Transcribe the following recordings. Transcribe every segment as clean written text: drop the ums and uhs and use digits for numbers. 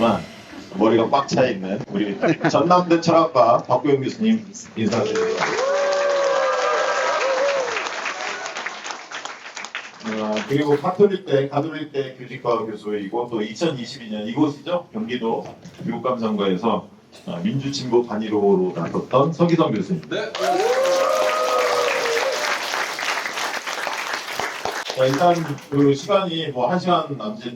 보이지만 머리가 꽉 차 있는 우리 전남대 철학과 박구영 교수님 인사드립니다. 그리고 가톨릭대 교직과 교수이고 또 2022년 이곳이죠. 경기도 교육감선거에서 민주진보 단일호로 나섰던 서기성 교수님. 네. 자, 일단 그 시간이 뭐 1시간 남짓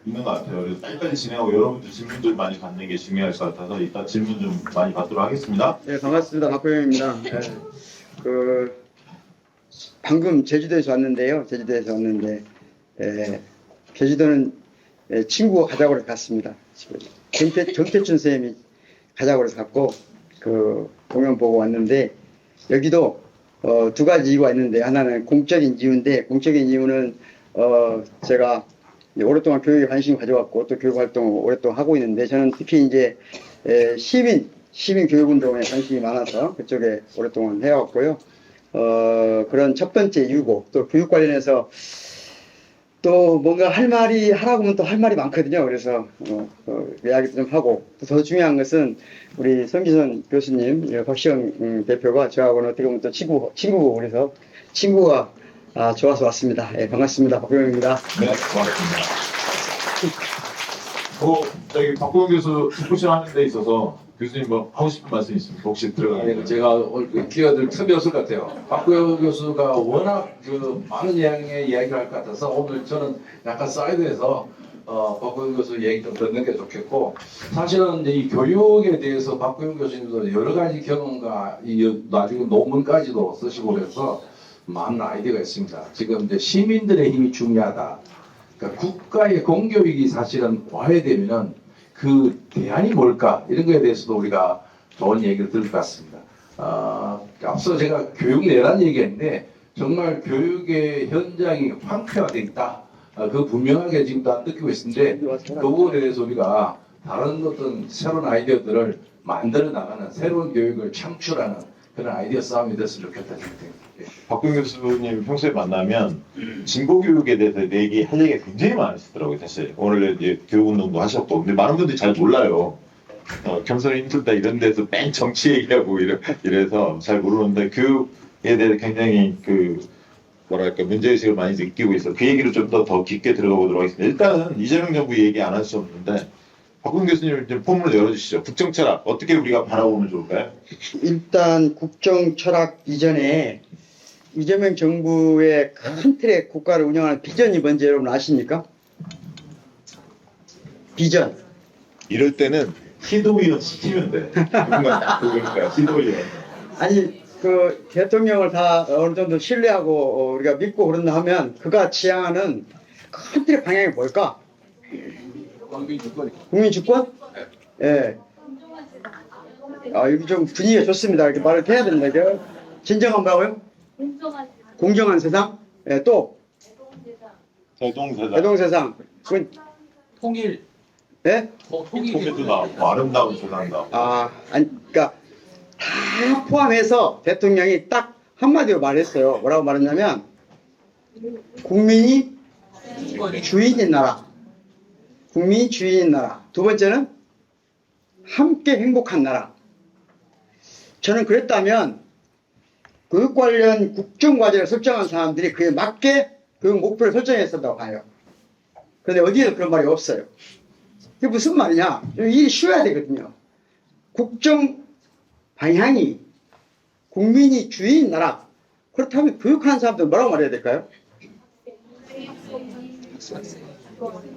있는 것 같아요. 그래서 빨리빨리 진행하고 여러분들 질문들 많이 받는 게 중요할 것 같아서 일단 질문 좀 많이 받도록 하겠습니다. 네, 반갑습니다. 박구영입니다. 네, 방금 제주도에서 왔는데요. 제주도는 친구가 가자고 해서 갔습니다. 정태춘 선생님이 가자고 해서 갔고 공연 보고 왔는데 여기도 두 가지 이유가 있는데 하나는 공적인 이유인데 공적인 이유는 제가 오랫동안 교육에 관심이 가져왔고 또 교육 활동을 오랫동안 하고 있는데 저는 특히 이제 시민 교육 운동에 관심이 많아서 그쪽에 오랫동안 해왔고요. 그런 첫 번째 이유고 또 교육 관련해서 또 뭔가 할 말이 하라고 하면 또 할 말이 많거든요. 그래서 이야기도 좀 하고 더 중요한 것은 우리 성기선 교수님, 박시영 대표가 저하고는 어떻게 보면 또 친구고 그래서 친구가 좋아서 왔습니다. 예, 반갑습니다. 박구영입니다. 네, 고맙습니다. 저기 박구영 교수 듣고시 하는 데 있어서 교수님 뭐 하고 싶은 말씀 있습니까? 혹시 들어가요? 제가 오늘 끼어들 틈이 없을 것 같아요. 박구영 교수가 워낙 많은 양의 이야기를 할 것 같아서 오늘 저는 약간 사이드에서 박구영 교수 얘기 좀 듣는 게 좋겠고 사실은 이제 이 교육에 대해서 박구영 교수님도 여러 가지 경험과 나중에 논문까지도 쓰시고 그래서 많은 아이디어가 있습니다. 지금 이제 시민들의 힘이 중요하다. 그러니까 국가의 공교육이 사실은 와야 되면은 그 대안이 뭘까 이런 거에 대해서도 우리가 좋은 얘기를 들을 것 같습니다. 앞서 제가 교육 내란 얘기했는데 정말 교육의 현장이 황폐화되어 있다. 그 분명하게 지금도 안 느끼고 있는데 그 부분에 대해서 우리가 다른 어떤 새로운 아이디어들을 만들어 나가는 새로운 교육을 창출하는 그런 아이디어 싸움이 됐으면 좋겠다 생각합니다. 박구영 교수님 평소에 만나면 진보 교육에 대해서 할 얘기가 굉장히 많으시더라고요. 사실 오늘 이제 교육운동도 하셨고 근데 많은 분들이 잘 몰라요. 겸손이 힘들다 이런 데서 맨 정치 얘기하고 이래서 잘 모르는데 교육에 대해 굉장히 문제의식을 많이 느끼고 있어요. 그 얘기를 좀 더 깊게 들어가 보도록 하겠습니다. 일단은 이재명 정부 얘기 안 할 수 없는데 박구영 교수님 좀 포문을 열어주시죠. 국정철학 어떻게 우리가 바라보면 좋을까요? 일단 국정철학 이전에 이재명 정부의 큰 틀의 국가를 운영하는 비전이 뭔지 여러분 아십니까? 비전. 이럴 때는 시도위원 시키면 돼. 누군가 딱 그거니까 시도위원. 아니 대통령을 다 어느 정도 신뢰하고 우리가 믿고 그런다 하면 그가 지향하는 큰 틀의 방향이 뭘까? 국민 주권? 예. 여기 좀 분위기가 좋습니다. 이렇게 말을 해야 된다. 이게 진정한 뭐라고요? 공정한 세상. 예, 또 대동 세상. 그건 통일. 예? 통일도 나오고 아름다운 세상 나오고. 아니 그러니까 다 포함해서 대통령이 딱 한마디로 말했어요. 뭐라고 말했냐면 국민이 주인인 나라. 국민이 주인인 나라. 두 번째는 함께 행복한 나라. 저는 그랬다면 교육 관련 국정과제를 설정한 사람들이 그에 맞게 교육 목표를 설정했었다고 봐요. 그런데 어디에도 그런 말이 없어요. 그게 무슨 말이냐? 일이 쉬워야 되거든요. 국정 방향이 국민이 주인인 나라. 그렇다면 교육하는 사람들 뭐라고 말해야 될까요?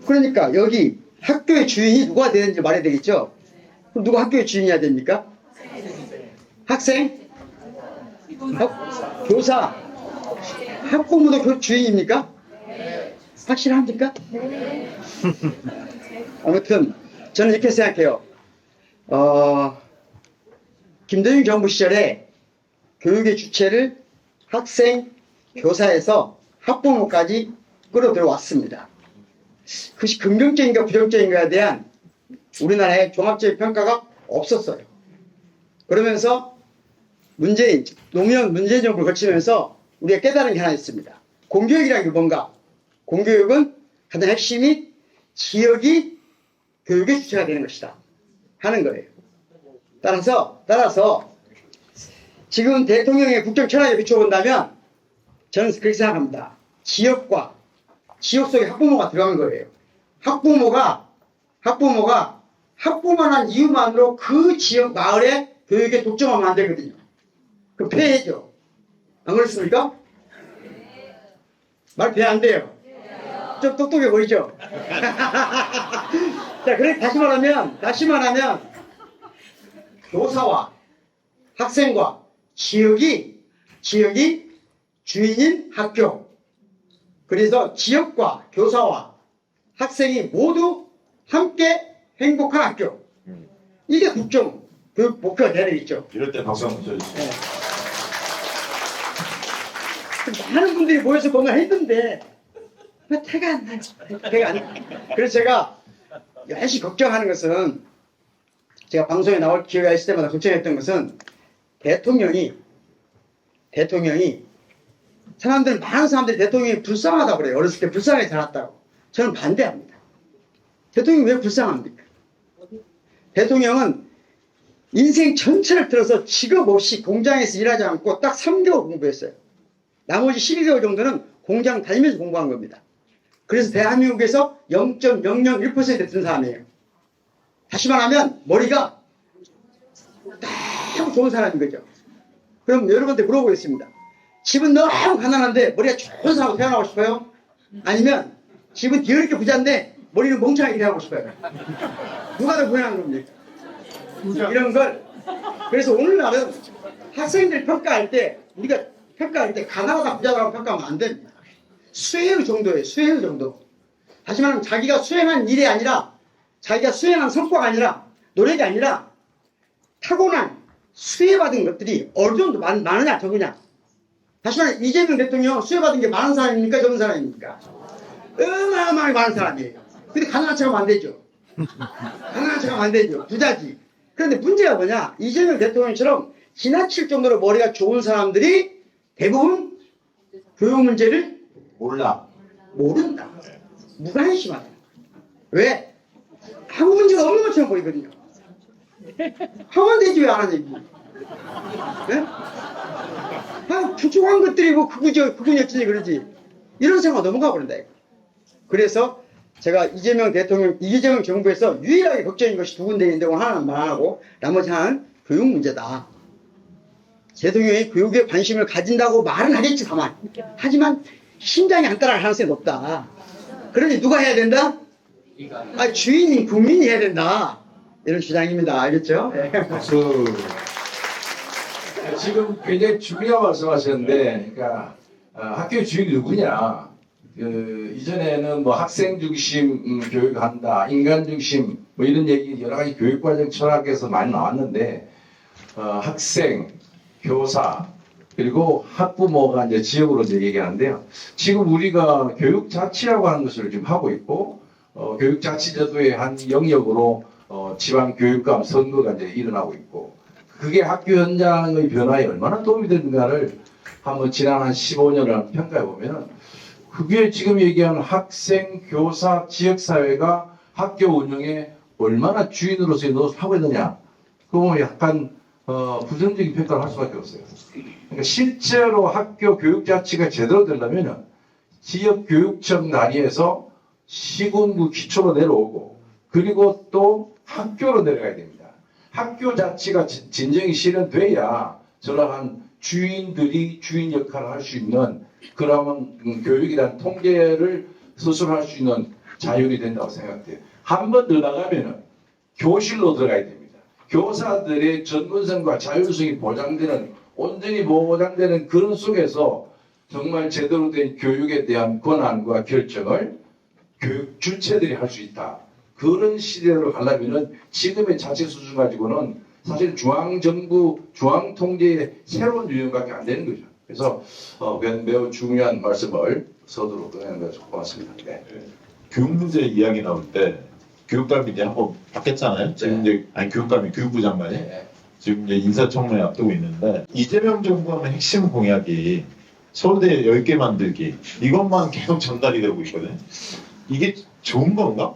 그러니까 여기 학교의 주인이 누가 되는지 말해야 되겠죠? 그럼 누가 학교의 주인이어야 됩니까? 학생? 교사? 학부모도 주인입니까? 확실합니까? 아무튼 저는 이렇게 생각해요. 김대중 정부 시절에 교육의 주체를 학생, 교사에서 학부모까지 끌어들여왔습니다. 그것이 긍정적인가 부정적인가에 대한 우리나라의 종합적인 평가가 없었어요. 그러면서 노무현 문재인 정부를 거치면서 우리가 깨달은 게 하나 있습니다. 공교육이라는 게 뭔가? 공교육은 가장 핵심이 지역이 교육의 주체가 되는 것이다 하는 거예요. 따라서 지금 대통령의 국정 철학에 비춰본다면 저는 그렇게 생각합니다. 지역 속에 학부모가 들어간 거예요. 학부모가 학부만 한 이유만으로 그 지역 마을에 교육에 독점하면 안 되거든요. 그 폐해죠. 안 그렇습니까? 말 폐해 안 돼요. 좀 똑똑해 보이죠? 자, 그래 다시 말하면 교사와 학생과 지역이 주인인 학교. 그래서 지역과 교사와 학생이 모두 함께 행복한 학교. 이게 국정 교육 목표가 되야 되겠죠. 이럴 때 박수 한번 쳐주세요. 네. 많은 분들이 모여서 뭔가 했는데 왜 태가 안 나요? 그래서 제가 열심히 걱정하는 것은 제가 방송에 나올 기회가 있을 때마다 걱정했던 것은 대통령이 많은 사람들이 대통령이 불쌍하다고 그래요. 어렸을 때 불쌍하게 자랐다고. 저는 반대합니다. 대통령이 왜 불쌍합니까? 대통령은 인생 전체를 들어서 직업 없이 공장에서 일하지 않고 딱 3개월 공부했어요. 나머지 12개월 정도는 공장 다니면서 공부한 겁니다. 그래서 대한민국에서 0.001% 든 사람이에요. 다시 말하면 머리가 너무 좋은 사람인 거죠. 그럼 여러분한테 물어보겠습니다. 집은 너무 가난한데 머리가 좋은 사람으로 태어나고 싶어요? 아니면 집은 뒤어렵게 부자인데 머리는 멍청하게 태어나고 싶어요? 누가 더 고생하는 겁니까? 이런 걸. 그래서 오늘날은 학생들 평가할 때 우리가 평가할 때 가난하다 부자라고 평가하면 안 됩니다. 수혜의 정도예요. 수혜의 정도. 다시 말하면 자기가 수행한 일이 아니라 자기가 수행한 성과가 아니라 노력이 아니라 타고난 수혜받은 것들이 어느 정도 많으냐 적으냐. 다시 말하면 이재명 대통령 수혜받은 게 많은 사람입니까 적은 사람입니까? 어마어마하게 많은 사람이에요. 근데 가난한 척하면 안 되죠. 가난한 척하면 안 되죠. 부자지. 그런데 문제가 뭐냐. 이재명 대통령처럼 지나칠 정도로 머리가 좋은 사람들이 대부분 교육 문제를 모른다. 무관심하다. 왜? 아무 문제가 없는 것처럼 보이거든요. 하면 되지 왜 안 하냐. 네? 부족한 것들이 뭐 그분이 어쩌니 그러지. 이런 생각 넘어가 버린다. 그래서 제가 이재명 정부에서 유일하게 걱정인 것이 두 군데 있는데 오늘 하나는 안 하고 나머지 하나는 교육 문제다. 대통령이 교육에 관심을 가진다고 말은 하겠지 다만. 하지만 심장이 안 따라갈 가능성이 높다. 그러니 누가 해야 된다? 주인인 국민이 해야 된다. 이런 주장입니다. 알겠죠? 네. 박수. 지금 굉장히 중요한 말씀하셨는데, 그러니까 학교 주인이 누구냐? 이전에는 뭐 학생 중심 교육한다, 인간 중심 뭐 이런 얘기 여러 가지 교육과정 철학에서 많이 나왔는데 학생, 교사 그리고 학부모가 이제 지역으로 이제 얘기하는데요. 지금 우리가 교육자치라고 하는 것을 지금 하고 있고 교육자치제도의 한 영역으로 지방교육감 선거가 이제 일어나고 있고 그게 학교 현장의 변화에 얼마나 도움이 되는가를 한번 지난 한 15년을 평가해 보면 그게 지금 얘기하는 학생, 교사, 지역사회가 학교 운영에 얼마나 주인으로서의 노릇을 하고 있느냐 그거 약간 부정적인 평가를 할 수밖에 없어요. 그러니까 실제로 학교 교육자치가 제대로 되려면 지역교육청 단위에서 시군구 기초로 내려오고 그리고 또 학교로 내려가야 됩니다. 학교 자치가 진정이 실현돼야 저러한 주인들이 주인 역할을 할 수 있는 그러면 교육에 대한 통제를 스스로 할 수 있는 자율이 된다고 생각돼요. 한 번 더 나가면은 교실로 들어가야 됩니다. 교사들의 전문성과 자율성이 보장되는 온전히 보장되는 그런 속에서 정말 제대로 된 교육에 대한 권한과 결정을 교육 주체들이 할 수 있다. 그런 시대로 가려면은 지금의 자치 수준 가지고는 사실 중앙정부, 중앙통제의 새로운 유형밖에 안 되는 거죠. 그래서 매우 중요한 말씀을 서두로 꺼내는 것을 고맙습니다. 네. 교육 문제 이야기 나올 때 교육감이 이제 한번 바뀌었잖아요. 지금 이제 교육감이 교육부 장관이 지금 이제 인사청문회 앞두고 있는데 이재명 정부의 핵심 공약이 서울대 10개 만들기 이것만 계속 전달이 되고 있거든요. 이게 좋은 건가?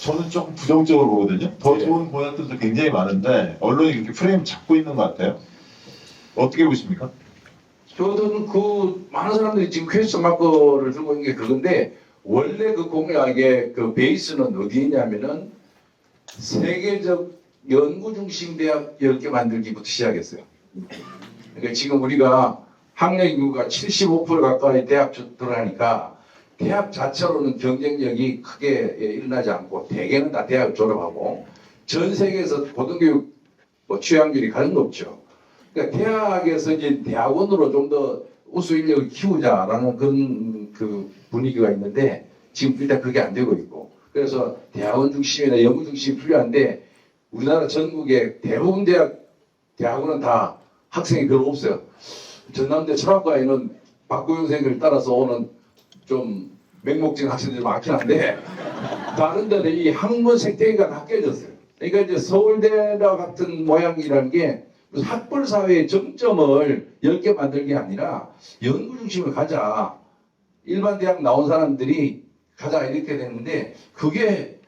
저는 조금 부정적으로 보거든요. 더 네. 좋은 보안들도 굉장히 많은데 언론이 이렇게 프레임 잡고 있는 것 같아요. 어떻게 보십니까? 저는 그 많은 사람들이 지금 퀘스천 마크를 들고 있는 게 그건데 원래 그 공약의 그 베이스는 어디에 있냐면은 세계적 연구 중심 대학 10개 만들기부터 시작했어요. 그러니까 지금 우리가 학력 인구가 75% 가까이 대학 들어가니까 대학 자체로는 경쟁력이 크게 일어나지 않고 대개는 다 대학을 졸업하고 전 세계에서 고등교육 뭐 취업률이 가장 높죠. 그러니까 대학에서 이제 대학원으로 좀 더 우수 인력을 키우자라는 그런 그 분위기가 있는데 지금 일단 그게 안 되고 있고 그래서 대학원 중심이나 연구 중심이 필요한데 우리나라 전국의 대부분 대학원은 다 학생이 별로 없어요. 전남대 철학과에는 박구영 선생님을 따라서 오는 좀 맹목적인 학생들이 많긴 한데 다른 데는 이 학문 생태계가 다 깨졌어요. 그러니까 이제 서울대와 같은 모양이라는 게 학벌 사회의 정점을 10개 만들 게 아니라 연구 중심을 가자. 일반 대학 나온 사람들이 가자 이렇게 됐는데 그게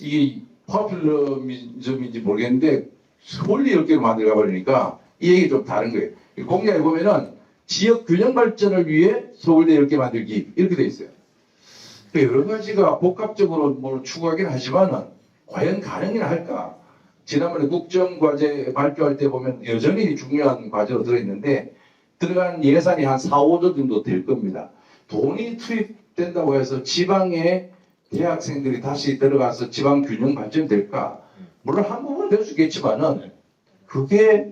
이 포퓰러미즘인지 모르겠는데 서울대 10개로 만들어 버리니까 이 얘기 좀 다른 거예요. 공약에 보면은 지역 균형 발전을 위해 서울대 10개 만들기 이렇게 돼 있어요. 여러 가지가 복합적으로 뭘 추구하긴 하지만은 과연 가능이나 할까? 지난번에 국정과제 발표할 때 보면 여전히 중요한 과제로 들어있는데 들어간 예산이 한 4, 5조 정도 될 겁니다. 돈이 투입된다고 해서 지방의 대학생들이 다시 들어가서 지방 균형 발전될까? 물론 한 부분은 될 수 있겠지만은 그게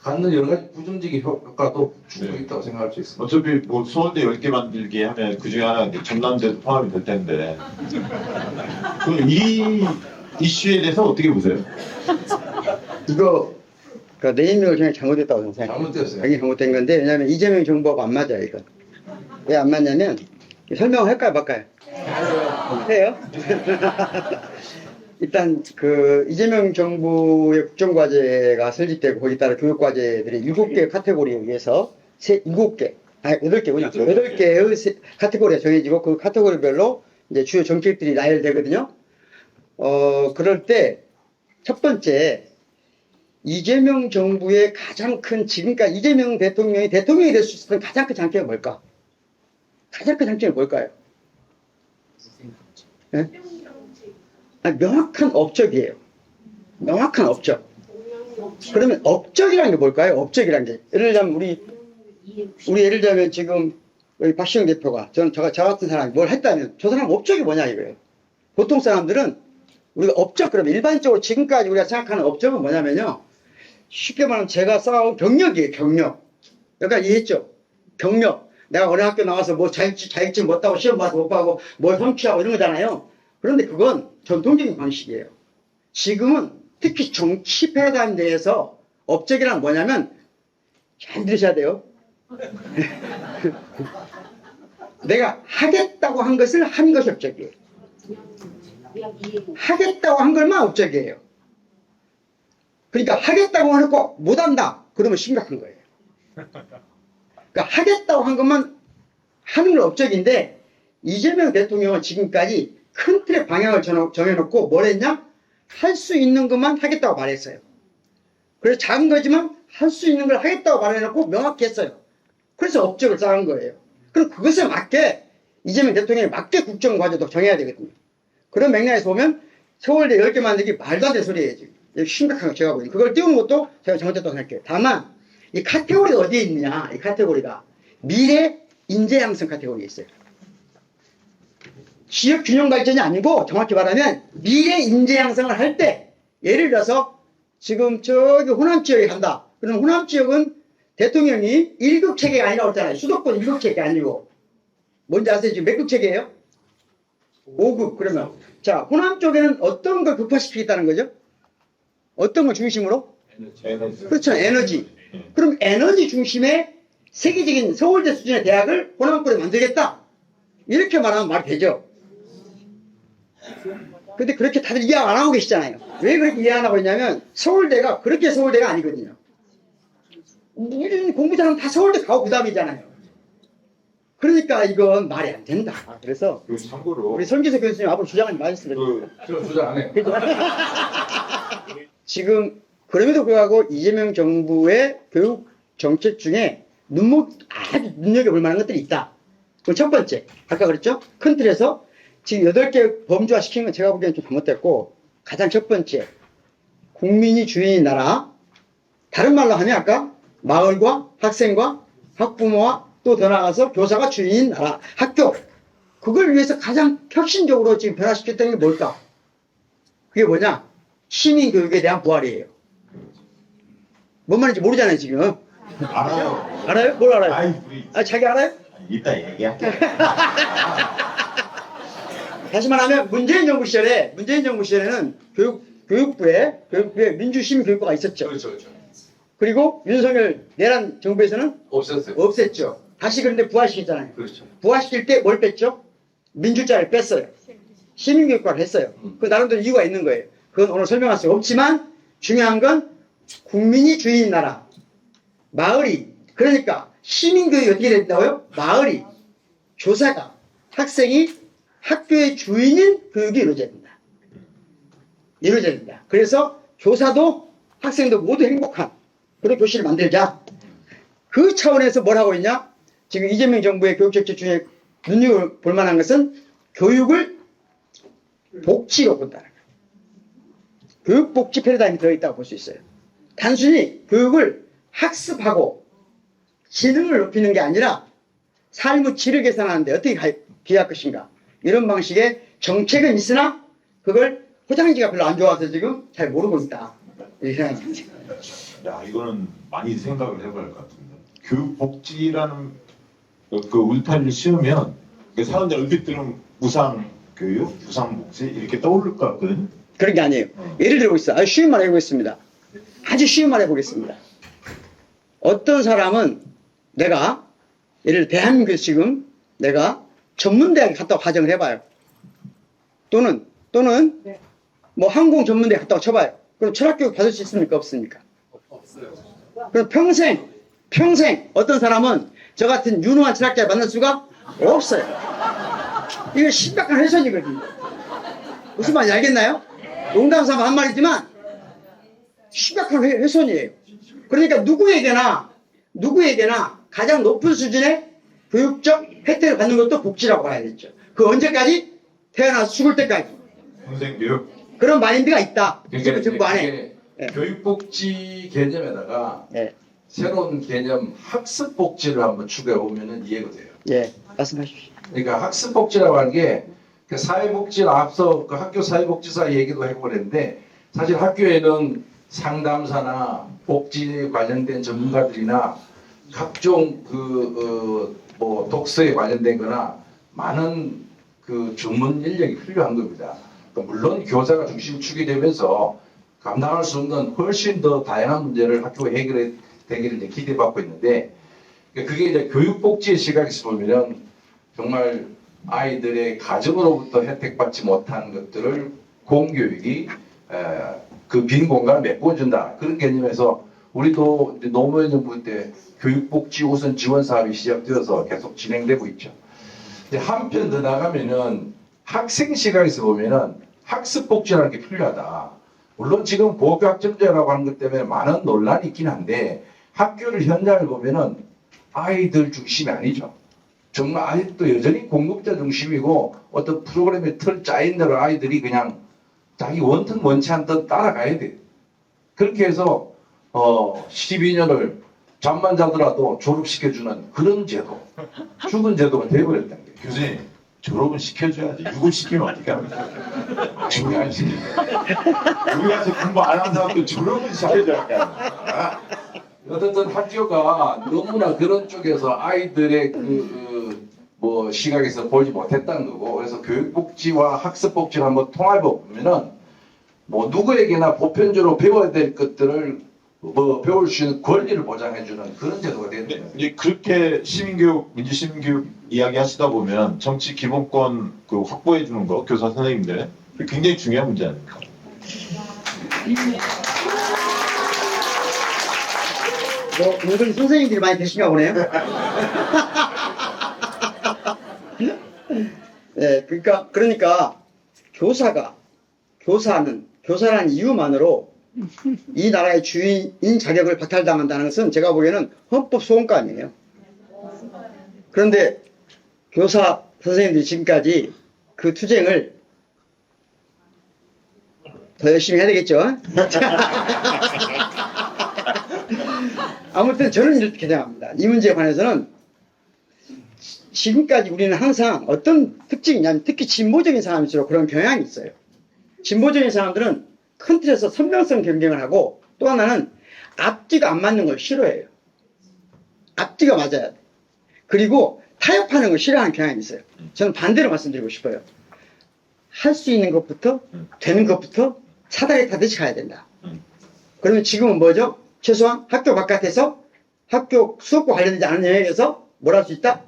갖는 여러 가지 부정적인 효과도 충분히 있다고 생각할 수 있습니다. 어차피 뭐 서울대 10개 만들기 하면 그 중에 하나가 이제 전남대도 포함이 될 텐데 그럼 이 이슈에 대해서 어떻게 보세요? 이거 그 네이밍을 그냥 잘못했다고 생각해요. 잘못됐어요. 굉장히 잘못된 건데 왜냐하면 이재명 정부하고 안 맞아요 이거. 왜 안 맞냐면 설명을 할까요 말까요? 해요. 일단 그 이재명 정부의 국정과제가 설립되고 거기에 따라 교육과제들이 7개 카테고리에 의해서 7개, 아니 8개군요. 8개의 카테고리가 정해지고 그 카테고리별로 이제 주요 정책들이 나열되거든요. 그럴 때 첫 번째 이재명 정부의 가장 큰 지금까지 이재명 대통령이 될 수 있었던 가장 큰 장점이 뭘까? 가장 큰 장점이 뭘까요? 네? 명확한 업적이에요. 명확한 업적. 그러면 업적이라는 게 뭘까요? 업적이라는 게 예를 들자면 우리 예를 들자면 지금 여기 박시영 대표가 저 같은 사람이 뭘 했다면 저 사람 업적이 뭐냐 이거예요. 보통 사람들은 우리가 업적 그러면 일반적으로 지금까지 우리가 생각하는 업적은 뭐냐면요. 쉽게 말하면 제가 쌓아온 경력이에요. 경력. 여기까지 이해했죠? 경력. 내가 어느 학교 나와서 뭐 자격증 못 따고 시험 봐서 못 봐고 뭘 성취하고 이런 거잖아요. 그런데 그건 전통적인 방식이에요. 지금은 특히 정치 패러다임 내에서 업적이란 뭐냐면 잘 들으셔야 돼요. 내가 하겠다고 한 것을 한 것이 업적이에요. 하겠다고 한 것만 업적이에요. 그러니까 하겠다고 해놓고 못한다. 그러면 심각한 거예요. 그러니까 하겠다고 한 것만 하는 건 업적인데 이재명 대통령은 지금까지 큰 틀의 방향을 정해놓고 뭘 했냐? 할 수 있는 것만 하겠다고 말했어요. 그래서 작은 거지만 할 수 있는 걸 하겠다고 말해놓고 명확히 했어요. 그래서 업적을 쌓은 거예요. 그럼 그것에 맞게 이재명 대통령이 맞게 국정과제도 정해야 되거든요. 그런 맥락에서 보면 서울대 10개 만들기 말도 안 되는 소리예요. 지금. 심각한 거 제가 보기에는. 그걸 띄우는 것도 제가 잘못했다고 생각해요. 다만 이 카테고리가 어디에 있느냐. 이 카테고리가 미래 인재 양성 카테고리에 있어요. 지역 균형 발전이 아니고 정확히 말하면 미래 인재 양성을 할 때 예를 들어서 지금 저기 호남 지역에 간다. 그럼 호남 지역은 대통령이 1급 체계가 아니라고 했잖아요. 수도권 1급 체계가 아니고. 뭔지 아세요? 지금 몇 급 체계예요? 5급. 그러면 자 호남 쪽에는 어떤 걸 극화시키겠다는 거죠? 어떤 걸 중심으로? 에너지. 그렇죠. 에너지. 그럼 에너지 중심의 세계적인 서울대 수준의 대학을 호남권에 만들겠다. 이렇게 말하면 말이 되죠. 근데 그렇게 다들 이해 안 하고 계시잖아요. 왜 그렇게 이해 안 하고 있냐면 서울대가 그렇게 서울대가 아니거든요. 우리는 공부 잘하면 다 서울대 가고 그 다음이잖아요. 그러니까 이건 말이 안 된다. 그래서 그 참고로 우리 손기석 교수님 앞으로 주장을 많이 그 저 주장 안 해요. 지금 그럼에도 불구하고 이재명 정부의 교육 정책 중에 아주 눈여겨볼 만한 것들이 있다. 그 첫 번째, 아까 그랬죠? 큰 틀에서 지금 8개 범주화 시킨 건 제가 보기에는 좀 잘못됐고, 가장 첫 번째, 국민이 주인인 나라. 다른 말로 하면 아까 마을과 학생과 학부모와 또 더 나아가서 교사가 주인인 나라, 학교. 그걸 위해서 가장 혁신적으로 지금 변화시켰다는 게 뭘까? 그게 뭐냐? 시민교육에 대한 부활이에요. 뭔 말인지 모르잖아요, 지금. 알아요. 알아요? 뭘 알아요? 아이 우리 자기 알아요? 이따 얘기할게. 다시 말하면 문재인 정부 시절에는 교육부에 민주시민교육부가 있었죠. 그렇죠. 그리고 윤석열 내란 정부에서는 없었어요. 없앴죠. 다시 그런데 부활시켰잖아요. 그렇죠. 부활시킬 때 뭘 뺐죠? 민주자를 뺐어요. 시민교육과를 했어요. 그 나름대로 이유가 있는 거예요. 그건 오늘 설명할 수가 없지만 중요한 건 국민이 주인인 나라. 마을이, 그러니까 시민교육이 어떻게 된다고요? 마을이, 교사가, 학생이 학교의 주인인 교육이 이루어져야 된다. 이루어져야 된다. 그래서 교사도 학생도 모두 행복한 그런 교실을 만들자. 그 차원에서 뭘 하고 있냐? 지금 이재명 정부의 교육정책 중에 눈여겨볼 만한 것은 교육을 복지로 본다는 거예요. 교육복지 패러다임이 들어있다고 볼 수 있어요. 단순히 교육을 학습하고 지능을 높이는 게 아니라 삶의 질을 개선하는데 어떻게 기여할 것인가. 이런 방식의 정책은 있으나 그걸 포장지가 별로 안 좋아서 지금 잘 모르고 있다. 이렇게 생각합니다. 야 이거는 많이 생각을 해봐야 할 것 같은데. 교육복지라는 그 울타리를 씌우면 그 사람들 얼핏 들으면 무상교육, 무상복지 이렇게 떠오를 것 같거든. 그런 게 아니에요. 예를 들어보겠습니다. 아주 쉬운 말 해보겠습니다. 아주 쉬운 말 해보겠습니다. 어떤 사람은 내가 예를 들어 대한민국에서 지금 내가 전문대학에 갔다고 가정을 해봐요. 또는 뭐 항공 전문대에 갔다고 쳐봐요. 그럼 철학교육 받을 수 있습니까? 없습니까? 없어요. 그럼 평생 어떤 사람은 저 같은 유능한 철학자를 만날 수가 없어요. 이거 심각한 훼손이거든요. 무슨 말인지 알겠나요? 농담 삼아 한 말이지만 심각한 훼손이에요. 그러니까 누구에게나 가장 높은 수준의 교육적 혜택을 받는 것도 복지라고 봐야겠죠. 그 언제까지? 태어나서 죽을 때까지. 평생 교육. 그런 마인드가 있다. 그러니까 정부 안에. 이게 네. 교육복지 개념에다가 네. 새로운 개념 학습복지를 한번 추가해 보면은 이해가 돼요. 예, 말씀하십시오. 그러니까 학습복지라고 하는 게 그 사회복지를 앞서 그 학교 사회복지사 얘기도 하고 그랬는데 사실 학교에는 상담사나 복지 관련된 전문가들이나 각종 뭐 독서에 관련된 거나 많은 그 전문 인력이 필요한 겁니다. 물론 교사가 중심축이 되면서 감당할 수 없는 훨씬 더 다양한 문제를 학교가 해결해 되기를 이제 기대받고 있는데 그게 이제 교육복지의 시각에서 보면은 정말 아이들의 가정으로부터 혜택받지 못한 것들을 공교육이 그 빈 공간을 메꿔준다. 그런 개념에서 우리도 노무현 정부 때 교육복지 우선 지원 사업이 시작되어서 계속 진행되고 있죠. 이제 한편 더 나가면은 학생 시각에서 보면은 학습복지라는 게 필요하다. 물론 지금 고교학점제라고 하는 것 때문에 많은 논란이 있긴 한데 학교를 현장을 보면은 아이들 중심이 아니죠. 정말 아직도 여전히 공급자 중심이고 어떤 프로그램의 틀 짜인 대로 아이들이 그냥 자기 원튼 원치 않든 따라가야 돼. 그렇게 해서 12년을 잠만 자더라도 졸업시켜주는 그런 제도, 죽은 제도가 되어버렸다는 게. 교수님 졸업은 시켜줘야지. 육을 시키면 어떻게 합니까? 졸업 안 시키면. 우리 같이 공부 안 한 사람도 졸업은 시켜줘야 돼. 어쨌든 학교가 너무나 그런 쪽에서 아이들의 뭐 시각에서 보지 못했다는 거고 그래서 교육복지와 학습복지를 한번 통합해 보면은 뭐 누구에게나 보편적으로 배워야 될 것들을 뭐 배울 수 있는 권리를 보장해주는 그런 제도가 되는 거예요. 이제 그렇게 시민교육, 민주시민교육 이야기 하시다 보면 정치 기본권 그 확보해 주는 거 교사 선생님들 굉장히 중요한 문제 아닙니까? 뭐 은근히 선생님들이 많이 계신가 보네요. 네, 그러니까 교사라는 이유만으로 이 나라의 주인인 자격을 박탈당한다는 것은 제가 보기에는 헌법 소원권이에요. 그런데 교사 선생님들이 지금까지 그 투쟁을 더 열심히 해야 되겠죠? 아무튼 저는 이렇게 생각합니다. 이 문제에 관해서는 지금까지 우리는 항상 어떤 특징이 있냐면 특히 진보적인 사람일수록 그런 경향이 있어요. 진보적인 사람들은 큰 틀에서 선명성 경쟁을 하고 또 하나는 앞뒤가 안 맞는 걸 싫어해요. 앞뒤가 맞아야 돼. 그리고 타협하는 걸 싫어하는 경향이 있어요. 저는 반대로 말씀드리고 싶어요. 할 수 있는 것부터 되는 것부터 사다리 타듯이 가야 된다. 그러면 지금은 뭐죠? 최소한 학교 바깥에서 학교 수업과 관련되지 않은 영역에서 뭘 할 수 있다?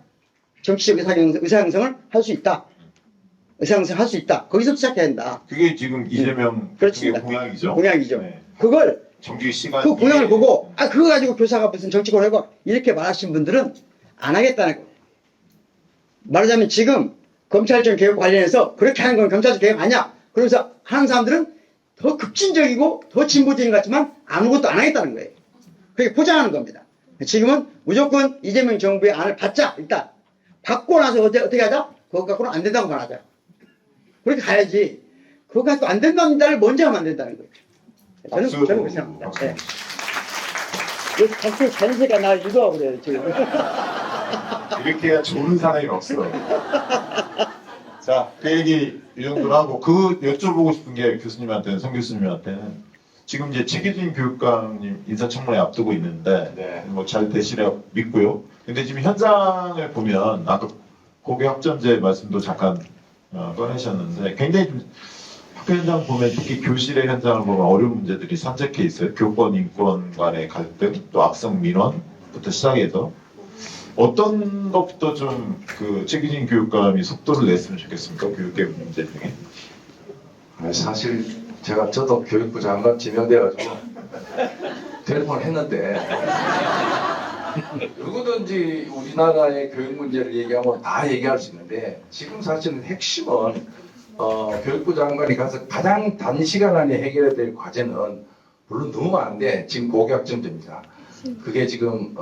정치적 의사형성을 할 수 있다. 의사형성을 할 수 있다. 거기서 시작해야 된다. 그게 지금 이재명 그렇습니다. 공약이죠. 공약이죠. 네. 그걸 정규 시간 그 공약을 보고 그거 가지고 교사가 무슨 정치권을 하고 이렇게 말하신 분들은 안 하겠다는 거예요. 말하자면 지금 검찰청 개혁 관련해서 그렇게 하는 건 검찰청 개혁 아니야. 그러면서 하는 사람들은 더 급진적이고 더 진보적인 것 같지만 아무것도 안 하겠다는 거예요. 그렇게 포장하는 겁니다. 지금은 무조건 이재명 정부의 안을 받자. 일단 받고 나서 어떻게 하자? 그거 갖고는 안 된다고 말하자. 그렇게 가야지. 그거 갖고 안 된다는 먼저 하면 안 된다는 거예요. 저는 그렇게 생각합니다. 네. 자꾸 자연스가 날 유도하고 그래요, 지금. 이렇게 해야 좋은 사람이 없어. 자, 그 얘기 이 정도로 하고 그 여쭤보고 싶은 게 교수님한테는 성 교수님한테는 지금 이제 최기진 교육감님 인사청문회 앞두고 있는데 네. 뭐 잘 되시려 믿고요. 근데 지금 현장을 보면 아까 고교 학점제 말씀도 잠깐 꺼내셨는데 굉장히 좀 학교 현장 보면 특히 교실의 현장을 보면 어려운 문제들이 산적해 있어요. 교권, 인권 간의 갈등, 또 악성 민원부터 시작해서 어떤 것부터 좀 그 최기진 교육감이 속도를 냈으면 좋겠습니까? 교육계 문제 중에. 사실 저도 교육부 장관 지명돼가지고 tele폰을 했는데 누구든지 우리나라의 교육 문제를 얘기하면 다 얘기할 수 있는데 지금 사실은 핵심은 교육부 장관이 가서 가장 단시간 안에 해결해야 될 과제는 물론 너무 많은데 지금 고교학점제입니다. 그게 지금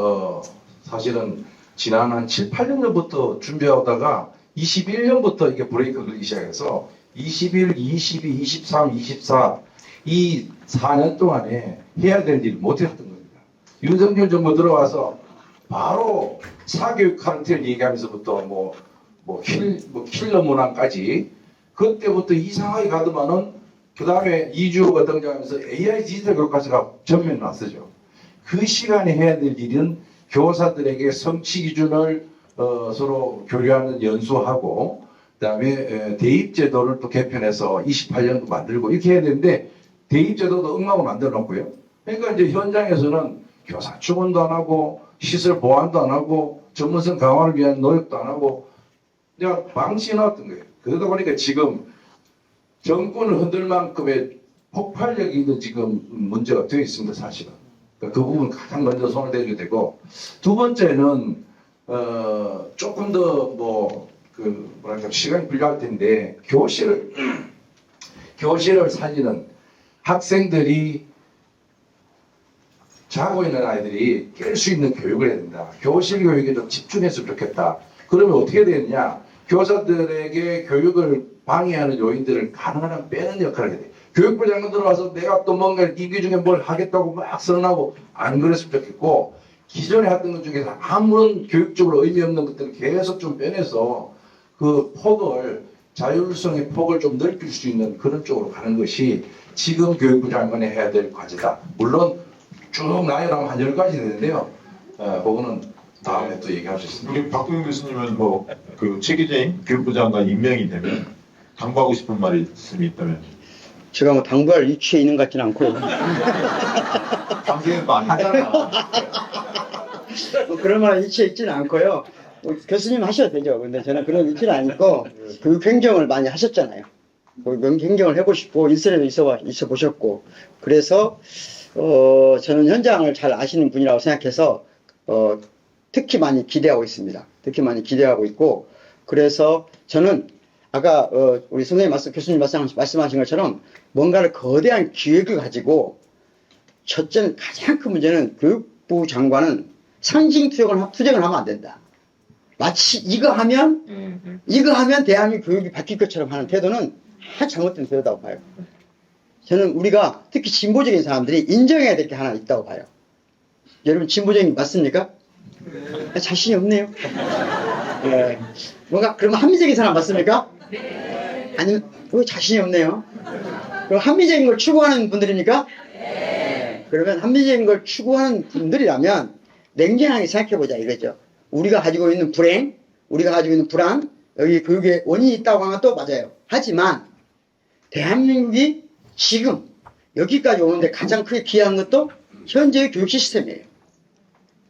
사실은 지난 한 7, 8년 전부터 준비하다가 21년부터 이게 브레이크 걸리기 시작해서 21, 22, 23, 24 이 4년 동안에 해야 될 일을 못 했던 겁니다. 윤석열 정부 들어와서 바로 사교육 카르텔 얘기하면서부터 킬러 문항까지 그때부터 이상하게 가더만은 그 다음에 이주호가 등장하면서 AI 디지털 교과서가 전면에 났었죠. 그 시간에 해야 될 일은 교사들에게 성취 기준을 서로 교류하는 연수하고 그다음에 대입제도를 또 개편해서 28년도 만들고 이렇게 해야 되는데 대입제도도 엉망으로 만들어 놓고요. 그러니까 이제 현장에서는 교사 충원도 안 하고 시설 보완도 안 하고 전문성 강화를 위한 노력도 안 하고 그냥 방치해 놨던 거예요. 그러다 보니까 지금 정권을 흔들 만큼의 폭발력이 있는 지금 문제가 되어 있습니다, 사실은. 그러니까 그 부분 가장 먼저 손을 대줘야 되고, 두 번째는 조금 더 뭐랄까 시간이 필요할 텐데 교실을 살리는 학생들이 자고 있는 아이들이 깰 수 있는 교육을 해야 된다. 교실 교육에 좀 집중했으면 좋겠다. 그러면 어떻게 되느냐? 교사들에게 교육을 방해하는 요인들을 가능한 한 빼는 역할을 해야 돼. 교육부 장관 들어와서 내가 또 뭔가 임기 중에 뭘 하겠다고 막 선언하고 안 그랬으면 좋겠고, 기존에 했던 것 중에서 아무런 교육적으로 의미 없는 것들을 계속 좀 빼내서 그 폭을, 자율성의 폭을 좀 넓힐 수 있는 그런 쪽으로 가는 것이 지금 교육부 장관이 해야 될 과제다. 물론 쭉 나열하면 한 10가지 되는데요. 그거는 다음에 또 얘기할 수 있습니다. 우리 박근혜 교수님은 그 최기진 교육부 장관 임명이 되면 당부하고 싶은 말씀이 있다면? 제가 뭐 당부할 위치에 있는 것 같지는 않고요. 당신은 많이 하잖아. 뭐 그럴 만한 위치에 있지는 않고요. 교수님 하셔도 되죠. 근데 저는 그런 위치는 아니고 교육 행정을 많이 하셨잖아요. 행정을 해보시고 인선에도 있어 보셨고 그래서 저는 현장을 잘 아시는 분이라고 생각해서 특히 많이 기대하고 있습니다. 특히 많이 기대하고 있고 그래서 저는 아까 우리 선생님 교수님 말씀하신 것처럼 뭔가를 거대한 기획을 가지고 첫째는 가장 큰 문제는 교육부 장관은 상징 투쟁을 하면 안 된다. 마치 이거 하면 대한민국 교육이 바뀔 것처럼 하는 태도는 아주 잘못된 태도라고 봐요. 저는 우리가 특히 진보적인 사람들이 인정해야 될 게 하나 있다고 봐요. 여러분 진보적인 맞습니까? 자신이 없네요. 네. 뭔가 그러면 합리적인 사람 맞습니까? 아니면 왜 자신이 없네요? 그럼 합리적인 걸 추구하는 분들입니까? 그러면 합리적인 걸 추구하는 분들이라면 냉정하게 생각해보자 이거죠. 우리가 가지고 있는 불행, 우리가 가지고 있는 불안, 여기 교육에 원인이 있다고 하면 또 맞아요. 하지만 대한민국이 지금 여기까지 오는데 가장 크게 기여한 것도 현재의 교육 시스템이에요.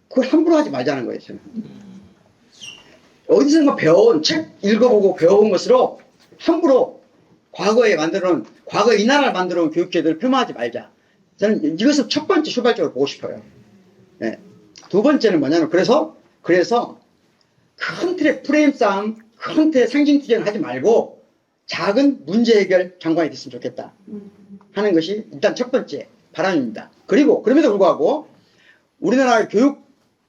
그걸 함부로 하지 말자는 거예요. 저는. 어디선가 배워온 책 읽어보고 배워온 것으로 함부로 과거에 만들어놓은 과거 이 나라를 만들어온 교육제도를 폄하하지 말자. 저는 이것을 첫 번째 출발적으로 보고 싶어요. 네. 두 번째는 뭐냐면 그래서 큰 틀의 프레임 싸움, 큰 틀의 상징 투쟁을 하지 말고 작은 문제 해결 장관이 됐으면 좋겠다 하는 것이 일단 첫 번째 바람입니다. 그리고 그럼에도 불구하고 우리나라의 교육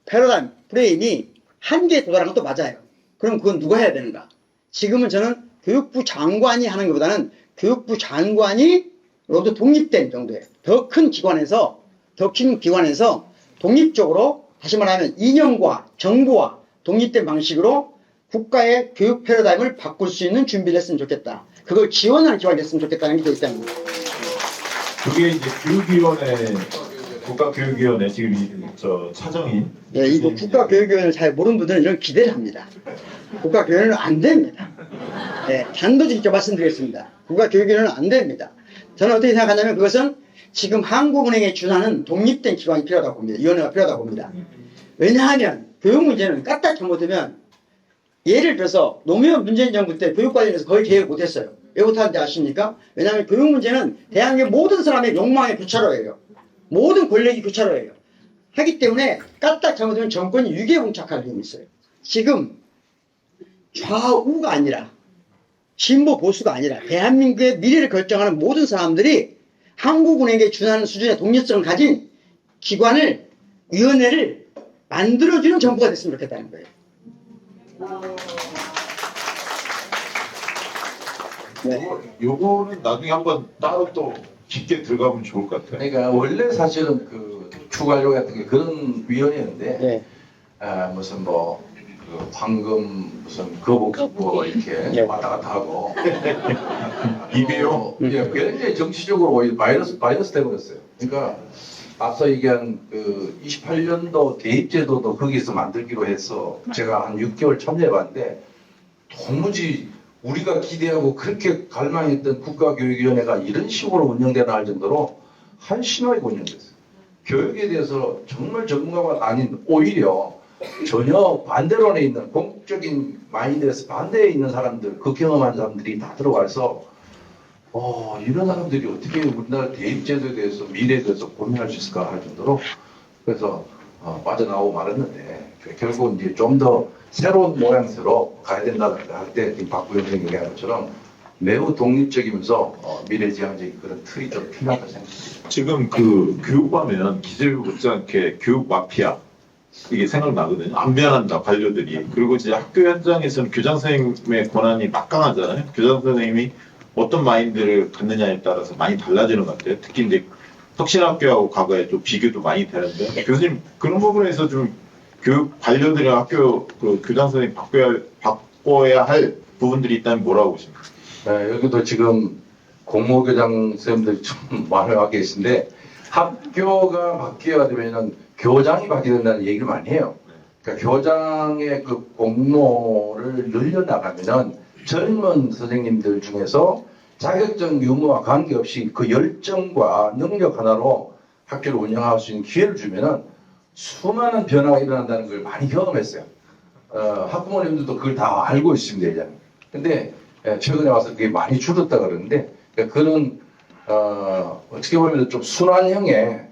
패러다임 프레임이 한계에 도달한 것도 맞아요. 그럼 그건 누가 해야 되는가? 지금은 저는 교육부 장관이 하는 것보다는 교육부 장관이 로도 독립된 정도예요. 더 큰 기관에서 독립적으로 다시 말하면 이념과 정부와 독립된 방식으로 국가의 교육 패러다임을 바꿀 수 있는 준비를 했으면 좋겠다. 그걸 지원하는 기관이 됐으면 좋겠다는 게 되어 있다는 거예요. 그게 이제 교육위원회, 국가교육위원회 지금 차정인. 예, 이거 국가교육위원회를 잘 모르는 분들은 이런 기대를 합니다. 국가교육위원회는 안 됩니다. 예, 단도직입 말씀드리겠습니다. 국가교육위원회는 안 됩니다. 저는 어떻게 생각하냐면 그것은 지금 한국은행에 준하는 독립된 기관이 필요하다고 봅니다. 위원회가 필요하다고 봅니다. 왜냐하면 교육 문제는 까딱 잘못하면 예를 들어서 노무현 문재인 정부 때 교육 관련해서 거의 개혁 못했어요. 왜 못하는지 아십니까? 왜냐하면 교육 문제는 대한민국 모든 사람의 욕망의 교차로예요. 모든 권력이 교차로예요. 하기 때문에 까딱 잘못하면 정권이 위기에 봉착할 위험이 있어요. 지금 좌우가 아니라 진보 보수가 아니라 대한민국의 미래를 결정하는 모든 사람들이 한국은행에 준하는 수준의 독립성을 가진 기관을 위원회를 만들어주는 정부가 됐으면 좋겠다는 거예요. 네. 요거는 나중에 한번 따로 또 깊게 들어가면 좋을 것 같아요. 그러니까 원래 사실은 그 추가료 같은 게 그런 위원회인데 네. 무슨 뭐 그 황금 무슨 거북 뭐 이렇게 네. 왔다 갔다 하고 이배요? 예, 굉장히 정치적으로 오히려 바이러스 돼버렸어요. 그러니까 앞서 얘기한 그 28년도 대입제도도 거기서 만들기로 해서 제가 한 6개월 참여해봤는데 도무지 우리가 기대하고 그렇게 갈망했던 국가교육위원회가 이런 식으로 운영되나 할 정도로 한심하게 운영됐어요. 교육에 대해서 정말 전문가가 아닌 오히려 전혀 반대론에 있는 공적인 마인드에서 반대에 있는 사람들, 그 경험한 사람들이 다 들어와서 이런 사람들이 어떻게 우리나라 대입제도에 대해서 미래에 대해서 고민할 수 있을까 할 정도로 그래서 빠져나오고 말았는데 결국 이제 좀 더 새로운 모양새로 가야 된다 할 때 박구영 선생님이 얘기한 것처럼 매우 독립적이면서 미래지향적인 그런 틀이 좀 필요하다고 생각합니다. 지금 그 교육하면 기재부 못지않게 교육 마피아 이게 생각나거든요. 안 변한다 관료들이. 그리고 이제 학교 현장에서는 교장 선생님의 권한이 막강하잖아요. 교장 선생님이 어떤 마인드를 갖느냐에 따라서 많이 달라지는 것 같아요. 특히 이제 혁신학교하고 과거에 좀 비교도 많이 되는데 교수님 그런 부분에서 좀 교육 관료들이랑 학교 그 교장 선생님 바꿔야 할 부분들이 있다면 뭐라고 보십니까? 네, 여기도 지금 공모교장 선생님들이 좀 말을 하고 계신데 학교가 바뀌어야 되면 교장이 바뀌어야 된다는 얘기를 많이 해요. 그러니까 교장의 그 공모를 늘려나가면은 젊은 선생님들 중에서 자격증 유무와 관계없이 그 열정과 능력 하나로 학교를 운영할 수 있는 기회를 주면은 수많은 변화가 일어난다는 걸 많이 경험했어요. 학부모님들도 그걸 다 알고 있습니다, 이제. 근데 최근에 와서 그게 많이 줄었다 그러는데 그런 어떻게 보면 좀 순환형의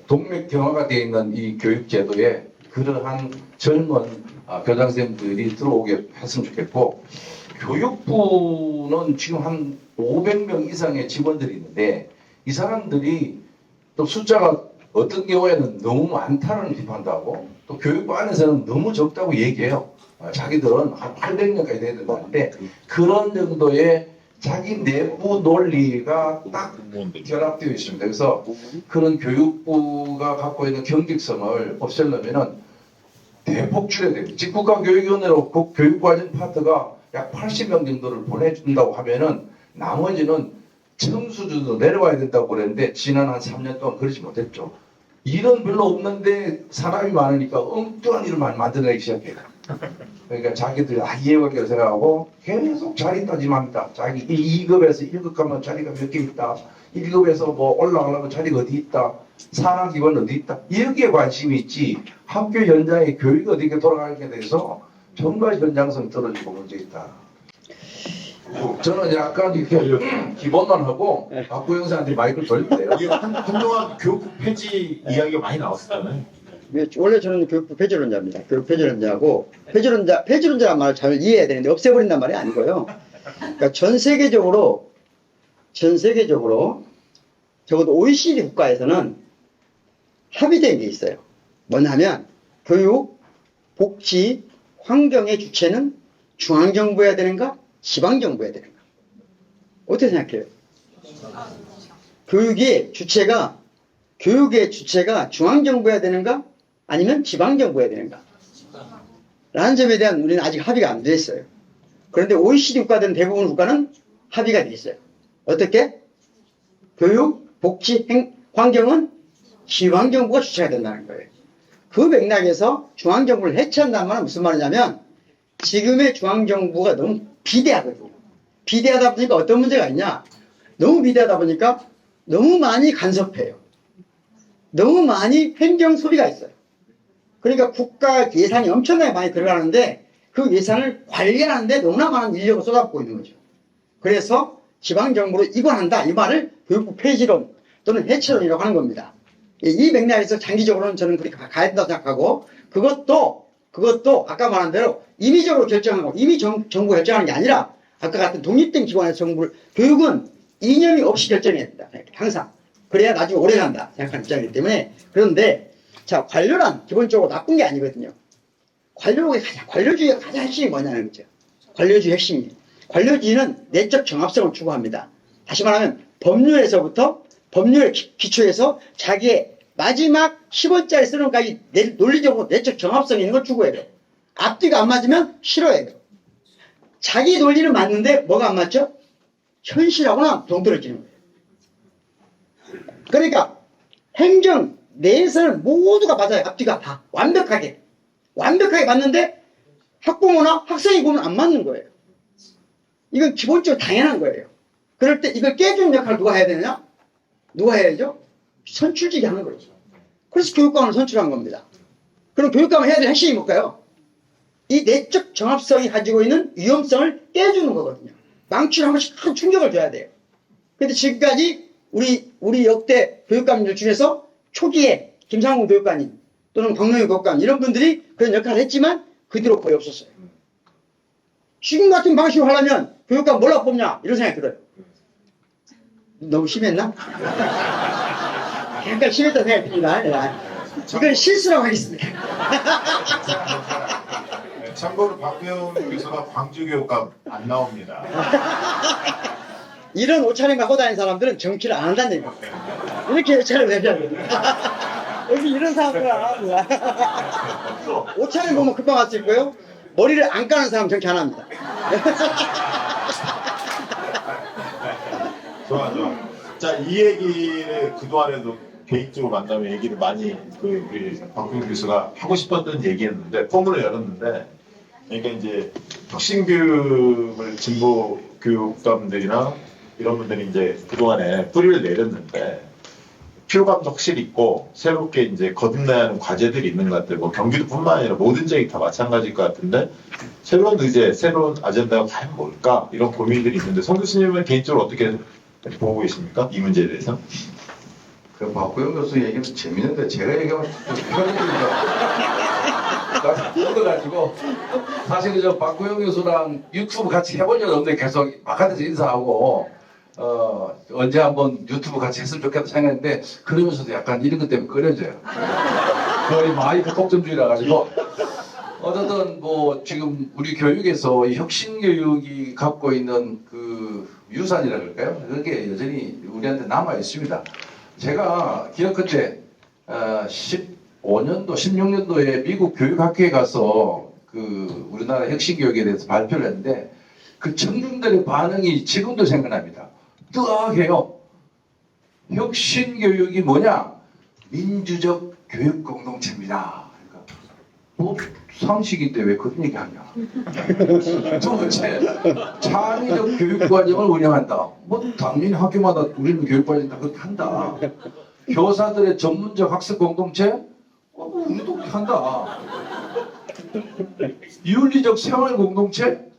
독립 경화가 되어 있는 이 교육 제도에 그러한 젊은 교장선생님들이 들어오게 했으면 좋겠고, 교육부는 지금 한 500명 이상의 직원들이 있는데 이 사람들이 또 숫자가 어떤 경우에는 너무 많다는 비판도 하고 또 교육부 안에서는 너무 적다고 얘기해요. 자기들은 한 800명까지 돼야 된다는데 그런 정도의 자기 내부 논리가 딱 결합되어 있습니다. 그래서 그런 교육부가 갖고 있는 경직성을 없애려면은 대폭 줄여야 됩니다. 직국가교육위원회로 교육과정 파트가 약 80명 정도를 보내준다고 하면은 나머지는 지금 수준으로 내려와야 된다고 그랬는데 지난 한 3년 동안 그러지 못했죠. 일은 별로 없는데 사람이 많으니까 엉뚱한 일을 많이 만들어내기 시작해요. 그러니까 자기들 이해관계를 생각하고 계속 자리 따짐합니다. 자기 2급에서 1급 가면 자리가 몇 개 있다. 1급에서 뭐 올라가려면 자리가 어디 있다. 산하기관 어디 있다. 여기에 관심이 있지 학교 현장의 교육이 어떻게 돌아가는게 대해서 정말 현장성 떨어지고 문제 있다. 저는 약간 이렇게 기본만 하고 박구 형사한테 마이크를 돌릴게요. 이게 한동안 교육부 폐지 이야기가 많이 나왔었잖아요. 원래 저는 교육부 폐지론자입니다. 교육 폐지론자고 폐지론자란 말을 잘 이해해야 되는데 없애버린단 말이 아니고요. 그러니까 전 세계적으로 적어도 OECD 국가에서는 합의된 게 있어요. 뭐냐면 교육, 복지, 환경의 주체는 중앙정부여야 되는가, 지방정부여야 되는가. 어떻게 생각해요? 교육의 주체가 중앙정부여야 되는가, 아니면 지방정부여야 되는가? 라는 점에 대한 우리는 아직 합의가 안 돼 있어요. 그런데 OECD 국가들은 대부분 국가는 합의가 돼 있어요. 어떻게? 교육, 복지, 환경은 지방정부가 주체가 된다는 거예요. 그 맥락에서 중앙정부를 해체한다는 말은 무슨 말이냐면 지금의 중앙정부가 너무 비대하거든요. 비대하다 보니까 어떤 문제가 있냐? 너무 비대하다 보니까 너무 많이 간섭해요. 너무 많이 행정 소비가 있어요. 그러니까 국가 예산이 엄청나게 많이 들어가는데 그 예산을 관리하는데 너무나 많은 인력을 쏟아붓고 있는 거죠. 그래서 지방정부로 이관한다. 이 말을 교육부 폐지론 또는 해체론이라고 하는 겁니다. 이 맥락에서 장기적으로는 저는 그렇게 가야 된다고 생각하고 그것도 아까 말한 대로 임의적으로 결정하고 정부가 결정하는 게 아니라 아까 같은 독립된 기관에서 교육은 이념이 없이 결정해야 된다. 항상. 그래야 나중에 오래 간다 생각하는 입장이기 때문에. 그런데 자, 관료란 기본적으로 나쁜 게 아니거든요. 관료주의가 가장 핵심이 뭐냐는 거죠. 관료주의 핵심이. 관료주의는 내적 정합성을 추구합니다. 다시 말하면 법률의 기초에서 자기의 마지막 10원짜리 쓰는 것까지 논리적으로 내적 정합성 있는 걸 추구해요. 앞뒤가 안 맞으면 싫어해요. 자기 논리는 맞는데 뭐가 안 맞죠? 현실하고는 동떨어지는 거예요. 그러니까 행정 내에서는 모두가 맞아요. 앞뒤가 다 완벽하게 맞는데 학부모나 학생이 보면 안 맞는 거예요. 이건 기본적으로 당연한 거예요. 그럴 때 이걸 깨주는 역할을 누가 해야 되느냐? 누가 해야죠? 선출직이 하는 거죠. 그래서 교육감을 선출한 겁니다. 그럼 교육감을 해야 될 핵심이 뭘까요? 이 내적 정합성이 가지고 있는 위험성을 깨주는 거거든요. 망치를 한 번씩 큰 충격을 줘야 돼요. 근데 지금까지 우리 역대 교육감들 중에서 초기에 김상훈 교육관님 또는 박명희 교육관 이런 분들이 그런 역할을 했지만 그 뒤로 거의 없었어요. 지금 같은 방식으로 하려면 교육감 뭘로 뽑냐 이런 생각이 들어요. 너무 심했나? 약간 심했다는 생각이 듭니다. 이건 실수라고 하겠습니다. 참고로 박배영 교수가 광주교육감 안 나옵니다. 이런 옷차림 갖고 다니는 사람들은 정치를 안 한다는 얘기예요. 이렇게 옷차림 내줘야 돼요. 여기 이런 사람들 안 합니다. 옷차림 보면 금방 알 수 있고요. 머리를 안 까는 사람 정치 안 합니다. 좋아. 자, 이 얘기를 그동안에도 개인적으로 만나면 얘기를 많이 우리 박병 교수가 하고 싶었던 얘기였는데 포문을 열었는데, 그러니까 이제 혁신교육을 진보 교육감들이나 이런 분들이 이제 그동안에 뿌리를 내렸는데 필요감도 확실히 있고 새롭게 이제 거듭나야 하는 과제들이 있는 것 같아요. 뭐 경기도뿐만 아니라 모든 지역이 다 마찬가지일 것 같은데 새로운 의제, 새로운 아젠다가 과연 뭘까 이런 고민들이 있는데 성 교수님은 개인적으로 어떻게 보고 계십니까? 이 문제에 대해서? 그 박구영 교수 얘기는 재밌는데 제가 얘기하면 좀 편해지니까 묻어가지고 사실은 저 박구영 교수랑 유튜브 같이 해본 적은 없는데 계속 바깥에서 인사하고 언제 한번 유튜브 같이 했으면 좋겠다 생각했는데 그러면서도 약간 이런 것 때문에 꺼려져요. 거의 마이크 독점주의라 가지고 어쨌든 뭐 지금 우리 교육에서 이 혁신 교육이 갖고 있는 그 유산이라 그럴까요? 그게 여전히 우리한테 남아 있습니다. 제가 기억컨대 15년도, 16년도에 미국 교육학회에 가서 그 우리나라 혁신 교육에 대해서 발표를 했는데 그 청중들의 반응이 지금도 생각납니다. 뜨악해요. 혁신 교육이 뭐냐? 민주적 교육 공동체입니다. 그러니까 뭐 상식인데 왜 그런 얘기하냐? 두 번째, 창의적 교육 과정을 운영한다. 뭐 당연히 학교마다 우리는 교육 과정 다 그렇게 한다. 교사들의 전문적 학습 공동체? 우리도 그렇게 한다. 윤리적 생활 공동체?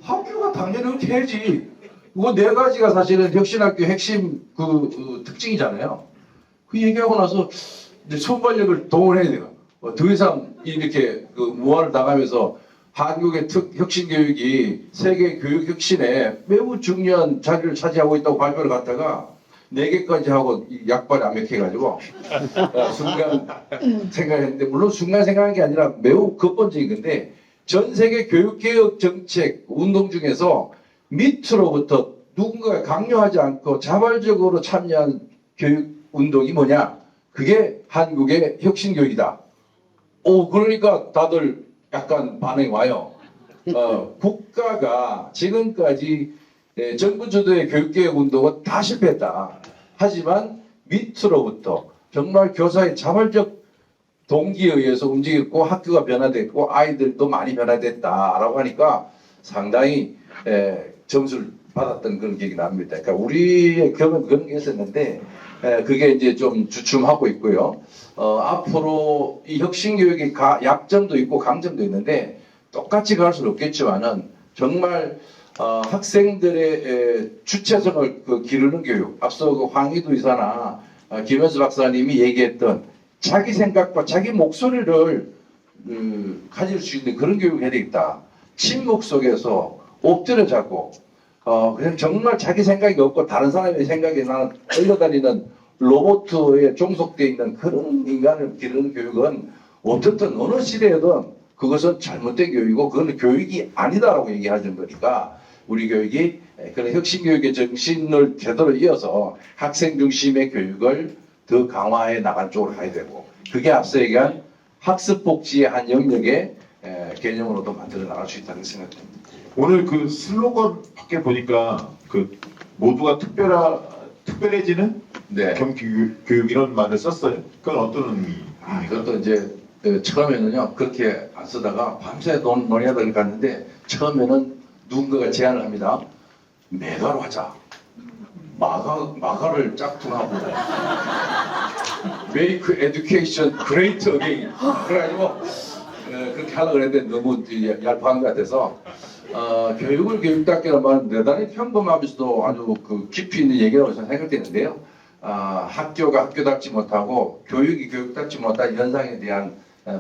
학교가 당연히 그렇게 해야지. 그거 네 가지가 사실은 혁신학교 핵심 그 특징이잖아요. 그 얘기하고 나서 이제 순발력을 동원해야 돼요. 더 이상 이렇게 그 무한을 당하면서 한국의 혁신 교육이 세계 교육 혁신에 매우 중요한 자리를 차지하고 있다고 발표를 갖다가 4개까지 하고 약발이 안 맥혀가지고 순간 생각했는데 물론 순간 생각한 게 아니라 매우 근본적인 건데 전 세계 교육개혁 정책 운동 중에서 밑으로부터 누군가가 강요하지 않고 자발적으로 참여한 교육 운동이 뭐냐? 그게 한국의 혁신 교육이다. 그러니까 다들 약간 반응이 와요. 국가가 지금까지 정부 주도의 교육개혁 운동은 다 실패했다. 하지만 밑으로부터 정말 교사의 자발적 동기에 의해서 움직였고 학교가 변화됐고 아이들도 많이 변화됐다라고 하니까 상당히 점수를 받았던 그런 기억이 납니다. 그러니까 우리의 경험은 그런 게 있었는데 그게 이제 좀 주춤하고 있고요. 앞으로 이 혁신교육의 약점도 있고 강점도 있는데 똑같이 갈 수는 없겠지만은 정말 학생들의 주체성을 기르는 교육, 앞서 그 황희도 이사나 김현수 박사님이 얘기했던 자기 생각과 자기 목소리를 가질 수 있는 그런 교육을 해야 되겠다. 침묵 속에서 엎드려 잡고 그냥 정말 자기 생각이 없고 다른 사람의 생각에 나는 끌려다니는 로봇에 종속되어 있는 그런 인간을 기르는 교육은 어떻든 어느 시대에든 그것은 잘못된 교육이고 그건 교육이 아니다라고 얘기하는 거니까 우리 교육이 그런 혁신교육의 정신을 제대로 이어서 학생 중심의 교육을 더 강화해 나간 쪽으로 가야 되고 그게 앞서 얘기한 학습복지의 한 영역의 개념으로도 만들어 나갈 수 있다는 생각입니다. 오늘 그 슬로건 밖에 보니까 그 모두가 특별해지는 네. 교육 이런 말을 썼어요. 그건 어떤 의미? 이것도 이제 처음에는요 그렇게 안 쓰다가 밤새 논의하다 갔는데 처음에는 누군가가 제안을 합니다. 메가로 하자. 마가를 짝퉁하고 Make Education Great Again. 그래가지고 그렇게 하려고 그랬는데 너무 얄팍한 것 같아서 교육을 교육답게는 말은 대단히 평범하면서도 아주 그 깊이 있는 얘기라고 저는 생각되는데요. 학교가 학교답지 못하고 교육이 교육답지 못한 현상에 대한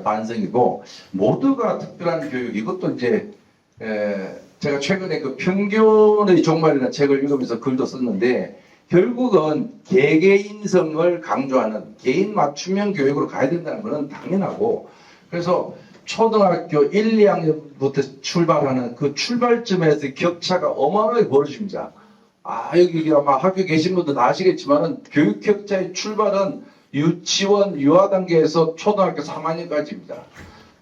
반성이고 모두가 특별한 교육 이것도 이제 제가 최근에 그 평균의 종말이라는 책을 읽으면서 글도 썼는데 결국은 개개인성을 강조하는 개인 맞춤형 교육으로 가야 된다는 것은 당연하고 그래서 초등학교 1, 2학년부터 출발하는 그 출발점에서 격차가 어마어마하게 벌어집니다. 여기 아마 학교 계신 분도 다 아시겠지만은 교육 격차의 출발은 유치원, 유아 단계에서 초등학교 3학년까지입니다.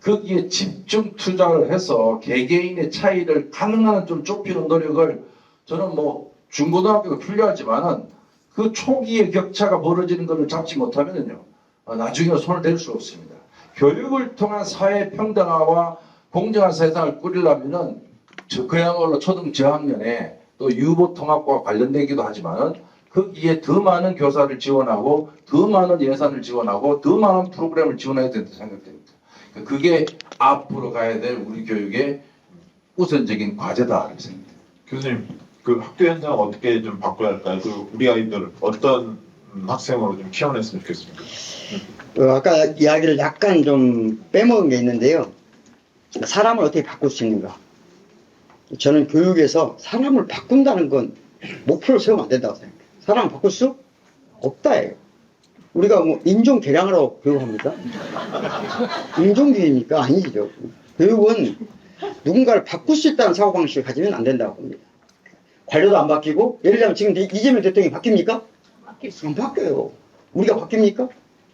거기에 집중 투자를 해서 개개인의 차이를 가능한 좀 좁히는 노력을 저는 뭐 중고등학교가 필요하지만은 그 초기의 격차가 벌어지는 것을 잡지 못하면은요 나중에 손을 댈 수 없습니다. 교육을 통한 사회 평등화와 공정한 세상을 꾸리려면은 그야말로 초등 저학년에 또 유보 통합과 관련되기도 하지만은 거기에 더 많은 교사를 지원하고 더 많은 예산을 지원하고 더 많은 프로그램을 지원해야 된다고 생각됩니다. 그게 앞으로 가야 될 우리 교육의 우선적인 과제다 이렇게 생각합니다. 교수님, 그 학교 현장 어떻게 좀 바꿔야 할까요? 그 우리 아이들 어떤 학생으로 좀 키워냈으면 좋겠습니까? 아까 이야기를 약간 좀 빼먹은 게 있는데요. 사람을 어떻게 바꿀 수 있는가? 저는 교육에서 사람을 바꾼다는 건 목표를 세우면 안 된다고 생각해요. 사람을 바꿀 수 없다예요. 우리가 뭐 인종 개량하라고 교육합니까? 인종주의입니까? 아니죠. 교육은 누군가를 바꿀 수 있다는 사고방식을 가지면 안 된다고 봅니다. 관료도 안 바뀌고, 예를 들면 지금 이재명 대통령이 바뀝니까? 안 바뀌어요. 우리가 바뀝니까?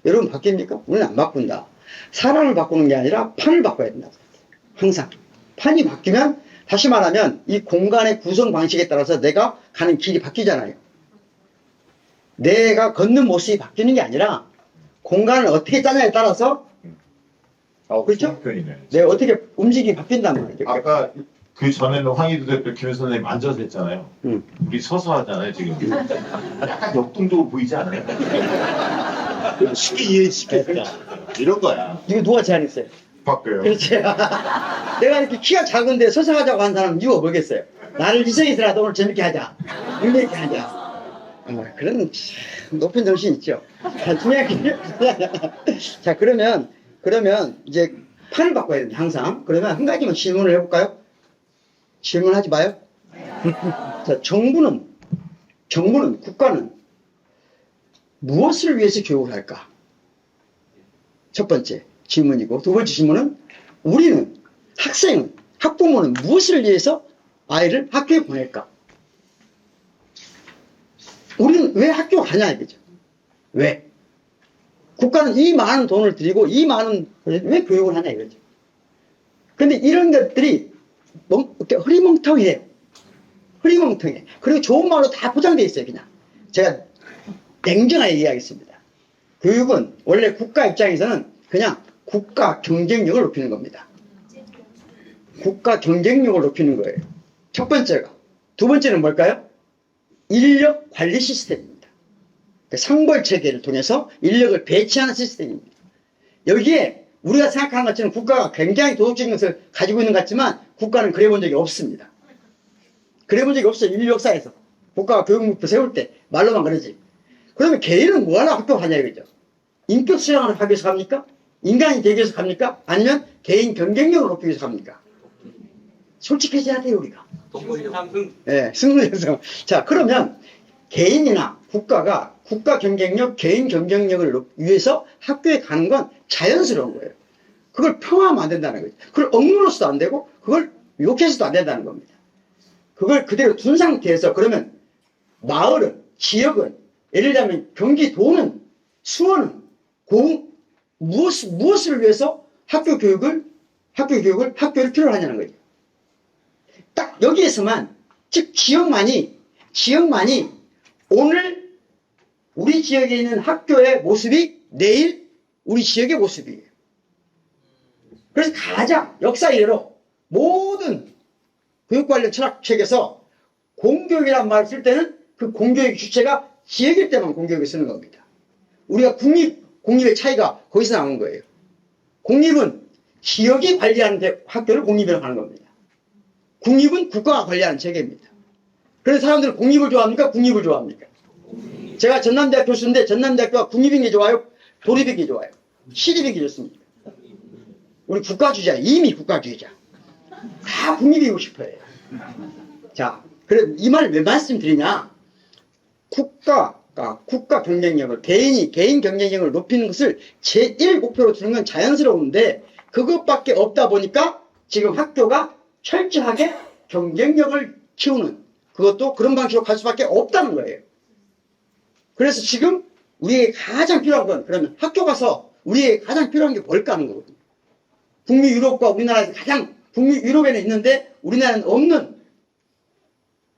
여러분 바뀝니까? 우리는 안 바꾼다. 사람을 바꾸는 게 아니라 판을 바꿔야 된다. 항상. 판이 바뀌면, 다시 말하면 이 공간의 구성 방식에 따라서 내가 가는 길이 바뀌잖아요. 내가 걷는 모습이 바뀌는 게 아니라 공간을 어떻게 짜냐에 따라서 그렇죠? 표현이네. 내가 어떻게 움직임이 바뀐단 말이죠. 아까 그 전에는 황희도 대표 김 선생님 앉아서 했잖아요. 우리 서서 하잖아요 지금. 약간 역동적으로 보이지 않아요? 쉽게 이해시켰잖아. 이런 거야. 이거 누가 제안했어요? 바뀌어요. 그렇지. 내가 이렇게 키가 작은데 서서 하자고 한 사람은 이유가 뭐겠어요? 나를 이성이더라도 오늘 재밌게 하자. 의미있게 하자. 그런 높은 정신 있죠. 중요하게. 자, 그러면 이제 판을 바꿔야 된다, 항상. 그러면 한 가지만 질문을 해볼까요? 질문하지 마요. 자, 정부는, 국가는 무엇을 위해서 교육을 할까? 첫 번째 질문이고, 두 번째 질문은 우리는, 학생은, 학부모는 무엇을 위해서 아이를 학교에 보낼까? 우리는 왜 학교 가냐 이거죠. 왜? 국가는 이 많은 돈을 들이고 이 많은 왜 교육을 하냐 이거죠. 근데 이런 것들이 흐리멍텅해요. 흐리멍텅해. 그리고 좋은 말로 다 포장되어 있어요. 그냥 제가 냉정하게 얘기하겠습니다. 교육은 원래 국가 입장에서는 그냥 국가 경쟁력을 높이는 겁니다. 국가 경쟁력을 높이는 거예요. 첫 번째가. 두 번째는 뭘까요? 인력 관리 시스템입니다. 상벌 체계를 통해서 인력을 배치하는 시스템입니다. 여기에 우리가 생각하는 것처럼 국가가 굉장히 도덕적인 것을 가지고 있는 것 같지만 국가는 그래 본 적이 없습니다. 그래 본 적이 없어요. 인류 역사에서. 국가가 교육 목표 세울 때 말로만 그러지. 그러면 개인은 뭐하러 학교 가냐 이거죠. 인격 수양을 하기 위해서 갑니까? 인간이 되기 위해서 갑니까? 아니면 개인 경쟁력을 높이기 위해서 갑니까? 솔직해져야 돼요 우리가. 네, 승리해서. 자, 그러면 개인이나 국가가 국가 경쟁력, 개인 경쟁력을 위해서 학교에 가는 건 자연스러운 거예요. 그걸 평화하면 안 된다는 거죠. 그걸 억누러서도 안 되고 그걸 욕해서도 안 된다는 겁니다. 그걸 그대로 둔 상태에서 그러면 마을은, 지역은, 예를 들면 경기도는, 수원은, 무엇을 위해서 학교를 필요로 하냐는 거죠. 딱 여기에서만, 즉 지역만이 오늘 우리 지역에 있는 학교의 모습이 내일 우리 지역의 모습이에요. 그래서 가장 역사 이래로 모든 교육 관련 철학책에서 공교육이라는 말을 쓸 때는 그 공교육의 주체가 지역일 때만 공교육을 쓰는 겁니다. 우리가 공립의 차이가 거기서 나온 거예요. 공립은 지역이 관리하는 학교를 공립이라고 하는 겁니다. 국립은 국가가 관리하는 체계입니다. 그래서 사람들은 공립을 좋아합니까? 국립을 좋아합니까? 제가 전남대학 교수인데 전남대학교가 국립인 게 좋아요? 도립인 게 좋아요? 시립인 게 좋습니까? 우리 국가주의자, 이미 국가주의자. 다 국립이고 싶어요. 자, 그래 이 말을 왜 말씀드리냐? 국가 경쟁력을, 개인 경쟁력을 높이는 것을 제1 목표로 두는 건 자연스러운데 그것밖에 없다 보니까 지금 학교가 철저하게 경쟁력을 키우는, 그것도 그런 방식으로 갈 수밖에 없다는 거예요. 그래서 지금 우리에게 가장 필요한 건, 그러면 학교 가서 우리에게 가장 필요한 게 뭘까 하는 거거든요. 북미 유럽과 우리나라에서 가장, 북미 유럽에는 있는데 우리나라는 없는,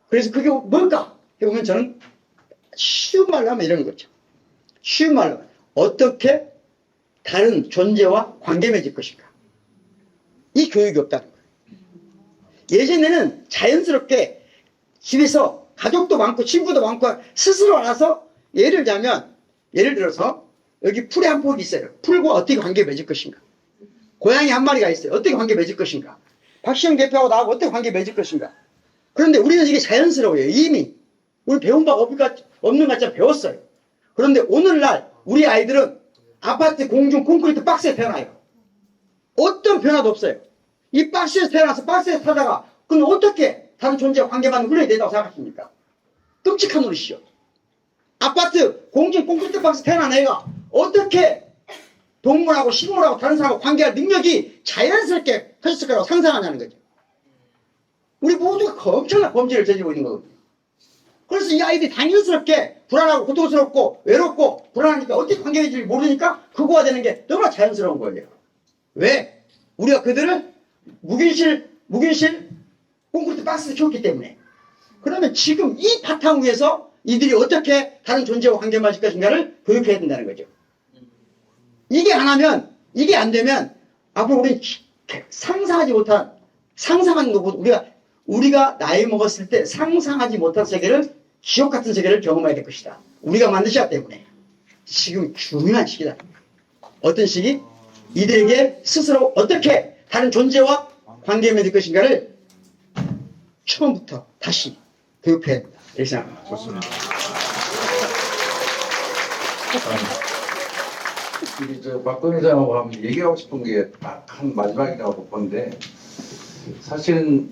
그래서 그게 뭘까 해보면 저는 쉬운 말로 하면 이런 거죠. 쉬운 말로 하면 어떻게 다른 존재와 관계 맺을 것인가. 이 교육이 없다는 거예요. 예전에는 자연스럽게 집에서 가족도 많고 친구도 많고 스스로 알아서, 예를 들어서 여기 풀에 한 폭이 있어요. 풀과 어떻게 관계 맺을 것인가. 고양이 한 마리가 있어요. 어떻게 관계 맺을 것인가. 박시영 대표하고 나하고 어떻게 관계 맺을 것인가. 그런데 우리는 이게 자연스러워요. 이미 우리 배운 바가 없는 것처럼 배웠어요. 그런데 오늘날 우리 아이들은 아파트 공중 콘크리트 박스에 태어나요. 어떤 변화도 없어요. 이 박스에서 태어나서 박스에서 살다가 그럼 어떻게 다른 존재와 관계받는 훈련이 된다고 생각하십니까? 끔찍한 노릇이죠. 아파트 공중 콘크리트 박스 태어난 애가 어떻게 동물하고 식물하고 다른 사람하고 관계할 능력이 자연스럽게 터졌을 거라고 상상하냐는 거죠. 우리 모두가 엄청난 범죄를 저지르고 있는 거거든요. 그래서 이 아이들이 당연스럽게 불안하고 고통스럽고 외롭고 불안하니까 어떻게 관계될지 모르니까 극우화 되는 게 너무나 자연스러운 거예요. 왜? 우리가 그들을 무균실 콘크리트 박스에 키웠기 때문에. 그러면 지금 이 바탕 위에서 이들이 어떻게 다른 존재와 관계 맺을 것인가를 교육해야 된다는 거죠. 이게 안 하면, 이게 안 되면 앞으로 우리 상상하지 못한, 상상하는 것보다 우리가 나이 먹었을 때 상상하지 못한 세계를, 지옥 같은 세계를 경험해야 될 것이다. 우리가 만드셨기 때문에. 지금 중요한 시기다. 어떤 시기? 이들에게 스스로 어떻게 다른 존재와 관계 맺을 것인가를 처음부터 다시 교육해야 된다. 이렇게 생각합니다. 좋습니다. 우리 저 박근혜 장하고 한번 얘기하고 싶은 게 딱 한 마지막이라고 보는데 사실은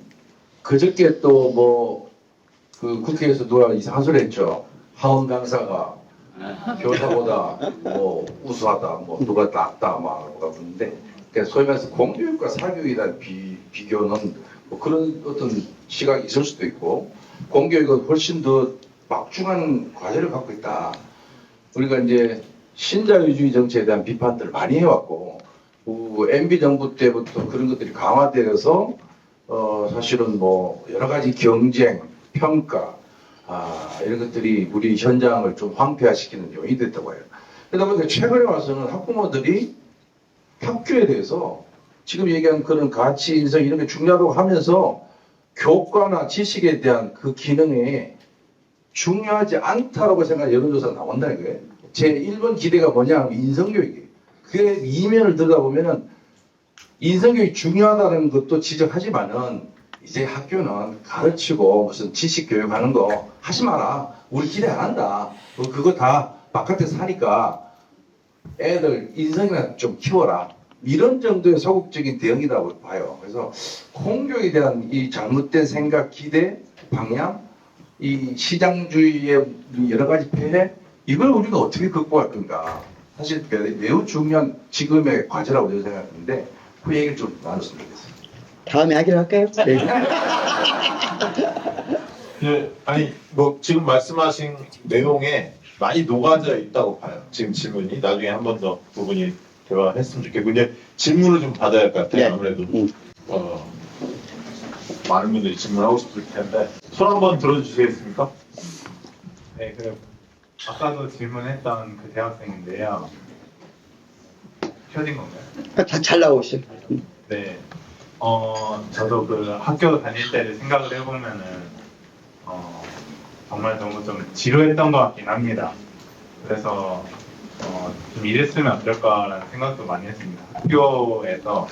그저께 또 뭐 그 국회에서 누가 이상한 소리 했죠. 하원 강사가 교사보다 뭐 우수하다, 뭐 누가 낫다 막 그러는데 그러니까 소위 말해서 공교육과 사교육에 대한 비교는 뭐 그런 어떤 시각이 있을 수도 있고 공교육은 훨씬 더 막중한 과제를 갖고 있다. 우리가 이제 신자유주의 정치에 대한 비판들을 많이 해왔고 MB 정부 때부터 그런 것들이 강화되어서 사실은 뭐 여러 가지 경쟁, 평가 이런 것들이 우리 현장을 좀 황폐화시키는 요인이 됐다고 해요. 그러다 보니까 최근에 와서는 학부모들이 학교에 대해서 지금 얘기한 그런 가치 인성 이런 게 중요하다고 하면서 교과나 지식에 대한 그 기능이 중요하지 않다라고 생각하는 여론조사가 나온다는 거예요. 제 1번 기대가 뭐냐 하면 인성교육이에요. 그 이면을 들여다보면은 인성교육이 중요하다는 것도 지적하지만은 이제 학교는 가르치고 무슨 지식 교육하는 거 하지 마라. 우리 기대 안 한다. 그거 다 바깥에서 하니까 애들 인성이나 좀 키워라. 이런 정도의 소극적인 대응이라고 봐요. 그래서 공교육에 대한 이 잘못된 생각, 기대, 방향, 이 시장주의의 여러 가지 폐해, 이걸 우리가 어떻게 극복할 건가. 사실 매우 중요한 지금의 과제라고 저는 생각하는데 그 얘기를 좀 나눴으면 좋겠어요. 다음에 하기로 할까요? 네. 예, 아니 뭐 지금 말씀하신 내용에 많이 녹아져 있다고 봐요. 지금 질문이 나중에 한 번 더 부분이 대화했으면 좋겠고 이제 질문을 좀 받아야 할 것 같아요. 네. 아무래도 많은 분들이 질문하고 싶을 텐데 손 한번 들어주시겠습니까? 네, 아까도 질문했던 그 대학생인데요. 켜진 건가요? 다 잘 나오고 있어요. 네. 저도 그 학교 다닐 때를 생각을 해보면은, 정말 너무 좀 지루했던 것 같긴 합니다. 그래서, 좀 이랬으면 어떨까라는 생각도 많이 했습니다. 학교에서,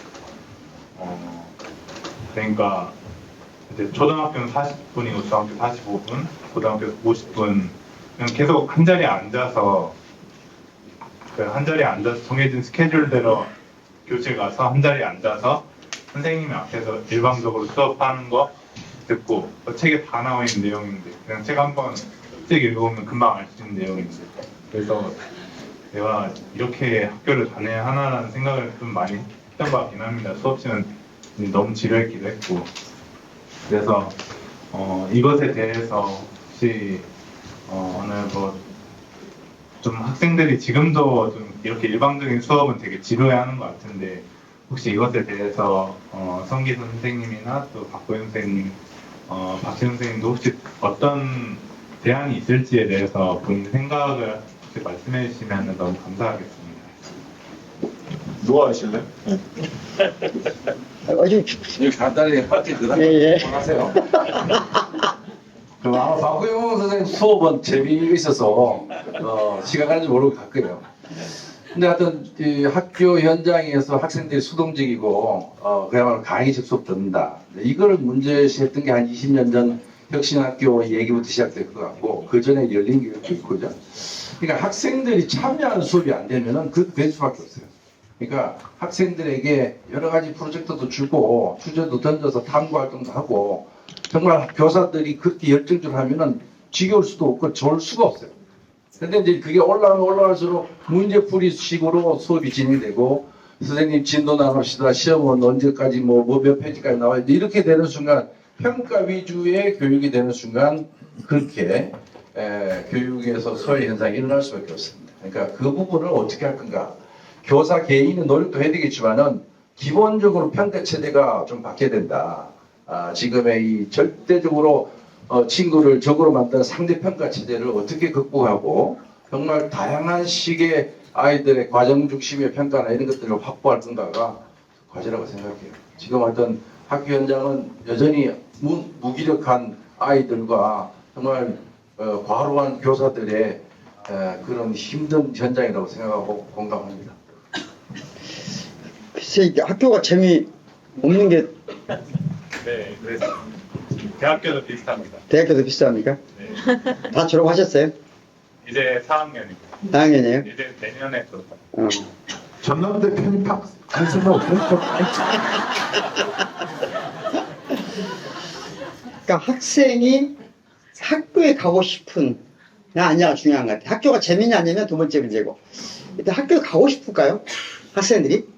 그러니까, 이제 초등학교는 40분이고 중학교 45분, 고등학교 50분, 계속 한 자리에 앉아서, 한 자리에 앉아서 정해진 스케줄대로 교실 가서 한 자리에 앉아서 선생님이 앞에서 일방적으로 수업하는 거 듣고 책에 다 나와 있는 내용인데 그냥 책 한번 책 읽어보면 금방 알 수 있는 내용인데 그래서 내가 이렇게 학교를 다녀야 하나라는 생각을 좀 많이 했던 것 같긴 합니다. 수업 시간 너무 지루했기도 했고 그래서 이것에 대해서 혹시 오늘 뭐 좀 학생들이 지금도 좀 이렇게 일방적인 수업은 되게 지루해하는 것 같은데 혹시 이것에 대해서 성기선 선생님이나 또 박고영 선생님, 박지훈 선생님도 혹시 어떤 대안이 있을지에 대해서 본인 생각을 혹시 말씀해 주시면 너무 감사하겠습니다. 누가 하실래요? 여기 간단히 파티 예. 하세요. 아마 박구영 선생님 수업은 재미가 있어서 시간 가는지 모르고 갔거든요. 근데 하여튼 이 학교 현장에서 학생들이 수동적이고 그야말로 강의식 수업 듣는다. 이걸 문제시했던 게 한 20년 전 혁신학교 얘기부터 시작될 것 같고 그 전에 열린 게 있고 그죠. 그러니까 학생들이 참여하는 수업이 안 되면은 그 될 수밖에 없어요. 그러니까 학생들에게 여러 가지 프로젝트도 주고 주제도 던져서 탐구 활동도 하고 정말 교사들이 그렇게 열정적으로 하면은 지겨울 수도 없고 좋을 수가 없어요. 근데 이제 그게 올라갈수록 문제풀이식으로 수업이 진행되고 선생님 진도 나눕시다. 시험은 언제까지 뭐 몇 페이지까지 나와야 돼. 이렇게 되는 순간 평가 위주의 교육이 되는 순간 그렇게 교육에서 소외 현상이 일어날 수밖에 없습니다. 그러니까 그 부분을 어떻게 할 건가. 교사 개인의 노력도 해야 되겠지만은 기본적으로 평가 체제가 좀 바뀌어야 된다. 지금의 이 절대적으로 친구를 적으로 만드는 상대평가 체제를 어떻게 극복하고 정말 다양한 식의 아이들의 과정 중심의 평가나 이런 것들을 확보할 건가가 과제라고 생각해요. 지금 어떤 학교 현장은 여전히 무기력한 아이들과 정말 과로한 교사들의 그런 힘든 현장이라고 생각하고 공감합니다. 글쎄 이게 학교가 재미없는 게 네, 그래서 대학교도 비슷합니다. 대학교도 비슷합니까? 네. 다 졸업하셨어요? 이제 4학년이고 4학년이에요? 이제 내년에 또 전남대 편입학 할 생각 없어요? 그러니까 학생이 학교에 가고 싶은 아니야 중요한 것 같아. 학교가 재밌냐 아니면 두 번째 문제고. 일단 학교에 가고 싶을까요? 학생들이?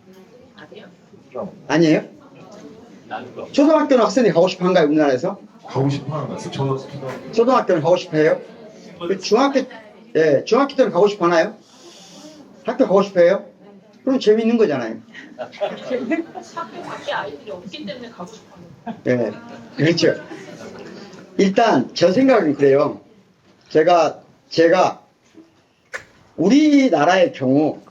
아니에요? 초등학교는 학생들이 가고 싶어 한가요? 우리나라에서? 가고 싶어 하는 거 같아요. 초등학교는 가고 싶어 해요? 중학교 때는 가고 싶어 하나요? 학교 가고 싶어 해요? 그럼 재밌는 거잖아요. 학교 밖에 아이들이 없기 때문에 가고 싶어요. 그렇죠. 일단 저 생각은 그래요. 제가 우리나라의 경우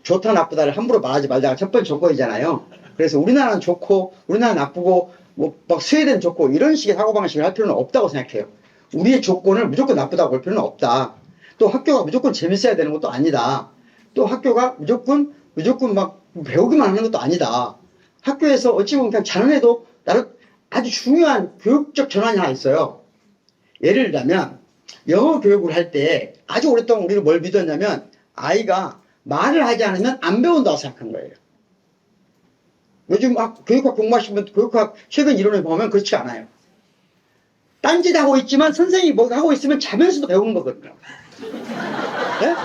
좋다 나쁘다를 함부로 말하지 말자가 첫 번째 조건이잖아요. 그래서 우리나라는 좋고 우리나라는 나쁘고 뭐 막 스웨덴 좋고 이런 식의 사고방식을 할 필요는 없다고 생각해요. 우리의 조건을 무조건 나쁘다고 볼 필요는 없다. 또 학교가 무조건 재밌어야 되는 것도 아니다. 또 학교가 무조건 막 배우기만 하는 것도 아니다. 학교에서 어찌 보면 그냥 자는 애도 나름 아주 중요한 교육적 전환이 하나 있어요. 예를 들자면 영어 교육을 할 때 아주 오랫동안 우리는 뭘 믿었냐면 아이가 말을 하지 않으면 안 배운다고 생각한 거예요. 요즘 교육학 공부하시면 교육학 최근 이론을 보면 그렇지 않아요. 딴짓 하고 있지만 선생님이 뭐 하고 있으면 자면서도 배우는 거거든요. 네?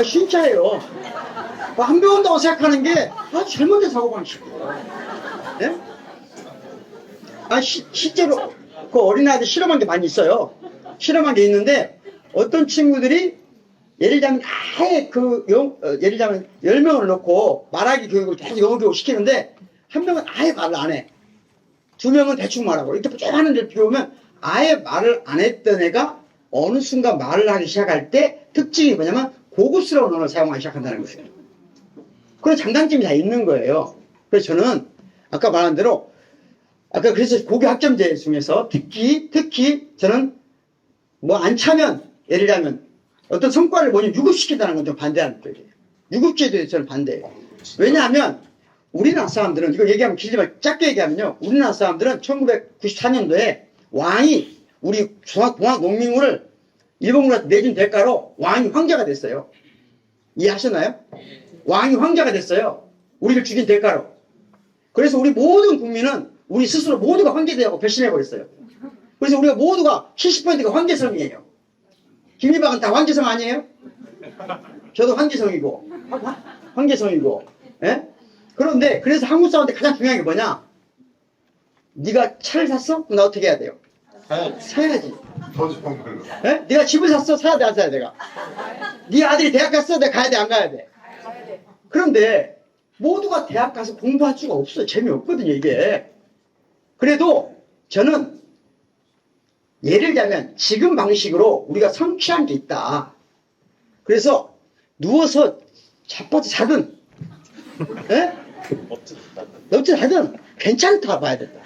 진짜예요. 안 배운다고 생각하는 게 아주 잘못된 사고방식이에요. 네? 실제로 그 어린아이들 실험한 게 많이 있어요. 실험한 게 있는데 어떤 친구들이 예를 들자면 아예 예를 들자면 10명을 놓고 말하기 교육을 계속 영어 교육 시키는데 한 명은 아예 말을 안 해. 2명은 대충 말하고 이렇게 쭉 하는 데를 비교하면 아예 말을 안 했던 애가 어느 순간 말을 하기 시작할 때 특징이 뭐냐면 고급스러운 언어를 사용하기 시작한다는 거예요. 그런 장단점이 다 있는 거예요. 그래서 저는 아까 말한 대로 그래서 고교 학점제 중에서 특히 저는 뭐 안 차면 예를 들자면 어떤 성과를 먼저 유급시킨다는 건 좀 반대하는 쪽이에요. 유급제도에 저는 반대해요. 왜냐하면 우리나라 사람들은 이거 얘기하면 길지만 짧게 얘기하면요. 우리나라 사람들은 1994년도에 왕이 우리 동학농민군을 일본군한테 내준 대가로 왕이 황제가 됐어요. 이해하셨나요? 왕이 황제가 됐어요. 우리를 죽인 대가로. 그래서 우리 모든 국민은 우리 스스로 모두가 황제되라고 배신해버렸어요. 그래서 우리가 모두가 70%가 황제성이에요. 김일박은 다 황제성 아니에요? 저도 황제성이고. 예? 그런데 그래서 한국 사람한테 가장 중요한 게 뭐냐? 네가 차를 샀어? 그럼 나 어떻게 해야 돼요? 사야지. 더 좋은 걸로. 예? 네가 집을 샀어? 사야 돼, 안 사야 돼? 네 아들이 대학 갔어? 내가 가야 돼, 안 가야 돼? 그런데 모두가 대학 가서 공부할 수가 없어요. 재미없거든요, 이게. 그래도 저는 예를 들자면 지금 방식으로 우리가 성취한 게 있다. 그래서 누워서 자빠져 자든 예? 엎쳐 자든 괜찮다 봐야 된다.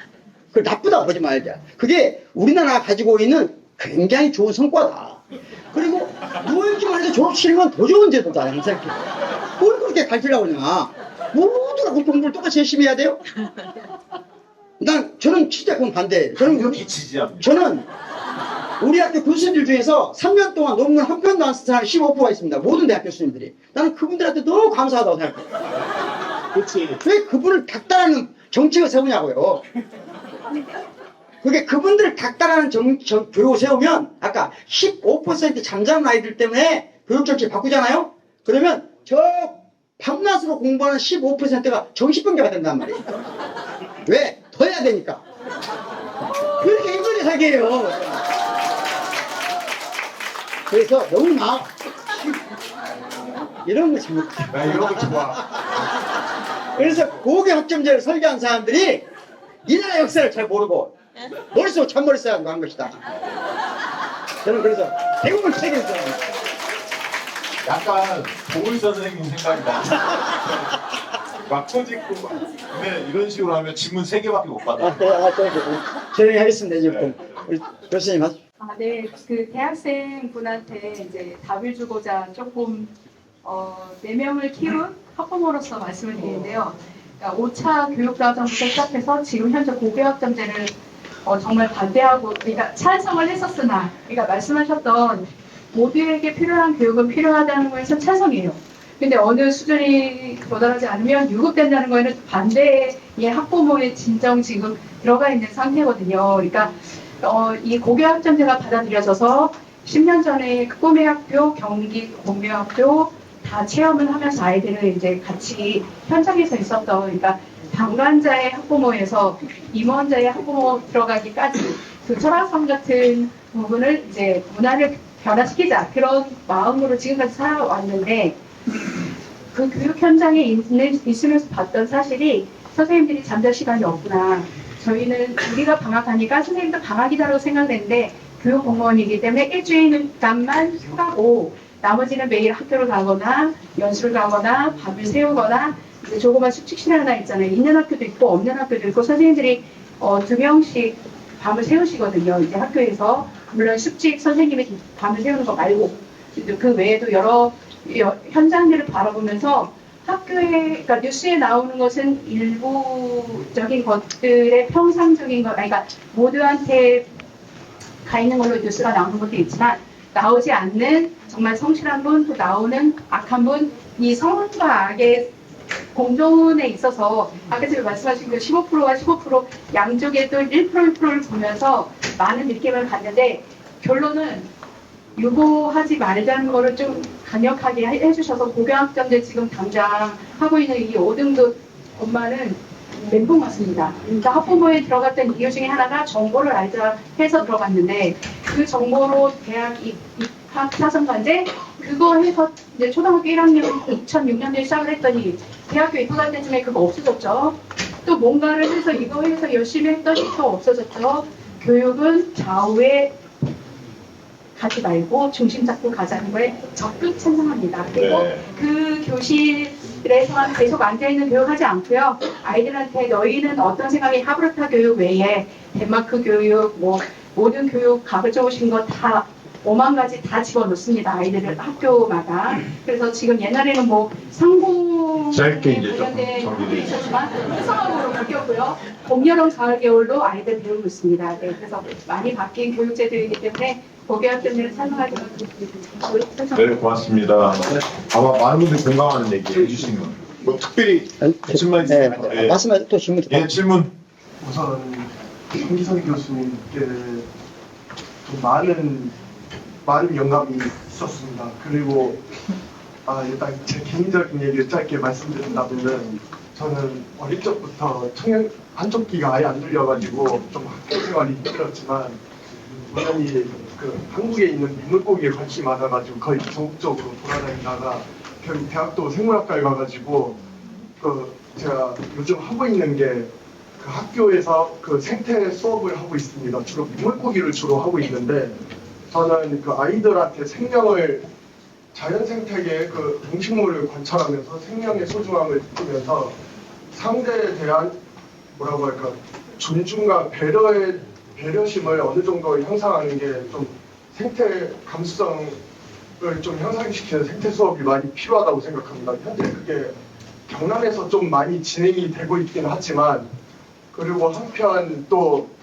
그걸 나쁘다고 보지 말자. 그게 우리나라가 가지고 있는 굉장히 좋은 성과다. 그리고 누워있기만 해도 졸업시키면 더 좋은 제도다. 나는 생각해. 뭘 그렇게 가르치려고 그러냐. 모두가 그 공부를 똑같이 열심히 해야 돼요? 저는 진짜 그건 반대예요. 저는 우리 학교 교수님들 중에서 3년 동안 논문 한 편도 안 쓴 사람이 15%가 있습니다. 모든 대학 교수님들이. 나는 그분들한테 너무 감사하다고 생각해요. 그렇지. 왜 그분을 닥달하는 정책을 세우냐고요. 그게 그분들을 닥달하는 교육을 세우면 아까 15% 잠자는 아이들 때문에 교육정책 바꾸잖아요. 그러면 저 밤낮으로 공부하는 15%가 정신병자가 된단 말이에요. 왜? 더 해야 되니까. 그렇게 힘들게 살게 해요. 그래서 너무 이런 거 잘못. 나 이런 거 좋아. 그래서 고교 학점제를 설계한 사람들이 이 나라 역사를 잘 모르고 머릿속 잔머리 쌓아가지고 한 것이다. 저는 그래서 대부분 책임져요. 약간 보물 선생님 생각이다. 막 터지고 막. 근데 이런 식으로 하면 질문 3개밖에 못 받아. 조용히 하겠습니다. 이제 우리 교수님 하시죠. 네, 그 대학생 분한테 이제 답을 주고자 조금 4명을 키운 학부모로서 말씀을 드리는데요. 그러니까 5차 교육과정부터 시작해서 지금 현재 고교학점제를 정말 반대하고, 그러니까 찬성을 했었으나, 그러니까 말씀하셨던 모두에게 필요한 교육은 필요하다는 거에서 찬성이에요. 근데 어느 수준이 도달하지 않으면 유급된다는 거에는 반대의 학부모의 진정 지금 들어가 있는 상태거든요. 그러니까 이 고교학점제가 받아들여져서 10년 전에 꿈의 학교, 경기 공교학교 다 체험을 하면서 아이들을 이제 같이 현장에서 있었던, 그러니까 방관자의 학부모에서 임원자의 학부모 들어가기까지 그 철학성 같은 부분을 이제 문화를 변화시키자, 그런 마음으로 지금까지 살아왔는데, 그 교육 현장에 있으면서 봤던 사실이 선생님들이 잠잘 시간이 없구나. 저희는 우리가 방학하니까 선생님도 방학이다라고 생각했는데 교육 공무원이기 때문에 일주일간만 휴가고 나머지는 매일 학교를 가거나 연수를 가거나 밤을 새우거나 이제 조그만 숙직실 하나 있잖아요. 있는 학교도 있고 없는 학교도 있고 선생님들이 2명씩 밤을 새우시거든요. 이제 학교에서 물론 숙직 선생님이 밤을 새우는 거 말고 그 외에도 여러 현장들을 바라보면서 학교에, 그러니까 뉴스에 나오는 것은 일부적인 것들의 평상적인 것, 그러니까 모두한테 가 있는 걸로 뉴스가 나오는 것도 있지만 나오지 않는 정말 성실한 분, 또 나오는 악한 분, 이 선과 악의 공존에 있어서 아까 제가 말씀하신 그 15%와 15% 양쪽에도 1%, 1%를 보면서 많은 느낌을 갖는데 결론은 유보하지 말자는 거를 좀 강력하게 해주셔서 고교학점제 지금 당장 하고 있는 이 5등급 엄마는 멘붕 왔습니다. 그러니까 학부모에 들어갔던 이유 중에 하나가 정보를 알자 해서 들어갔는데 그 정보로 대학 입학 사선관제 그거 해서 이제 초등학교 1학년 2006년도에 시작을 했더니 대학교 입학할 때쯤에 그거 없어졌죠. 또 뭔가를 해서 이거 해서 열심히 했더니 더 없어졌죠. 교육은 좌우에 가지 말고 중심 잡고 가자는 거에 적극 찬성합니다. 그리고 그 교실에서만 계속 앉아있는 교육하지 않고요. 아이들한테 너희는 어떤 생각이 하브르타 교육 외에 덴마크 교육, 뭐 모든 교육 가급적이신 거 다 5만 가지 다 집어넣습니다. 아이들을 학교마다. 그래서 지금 옛날에는 뭐 상공에 관련된 학교 있었지만 특성화고로 바뀌었고요. 봄, 여름, 가을, 겨울로 아이들 배우고 있습니다. 네, 그래서 많이 바뀐 교육제도이기 때문에 고교학점제를 찬성하지 않습니다. 네, 고맙습니다. 아마 많은 분들이 공감하는 얘기 해주신 거. 뭐 특별히 질문 있으면 네, 말씀하세요. 또 질문 예, 질문. 우선 김기선 교수님께 좀 많은 영감이 있었습니다. 그리고 일단 제 개인적인 얘기를 짧게 말씀드린다면은 저는 어릴 적부터 청년 한쪽귀가 아예 안 들려가지고 좀 학교 생활이 힘들었지만 우연히 그 한국에 있는 민물고기에 관심이 많아가지고 거의 전국적으로 돌아다니다가 결국 대학도 생물학과에 가가지고 그 제가 요즘 하고 있는 게 그 학교에서 그 생태 수업을 하고 있습니다. 주로 민물고기를 주로 하고 있는데 저는 그 아이들한테 생명을 자연 생태계의 그 동식물을 관찰하면서 생명의 소중함을 느끼면서 상대에 대한 뭐라고 할까 존중과 배려심을 어느 정도 향상하는 게 좀 생태 감수성을 좀 향상시키는 생태 수업이 많이 필요하다고 생각합니다. 현재 그게 경남에서 좀 많이 진행이 되고 있긴 하지만 그리고 한편 또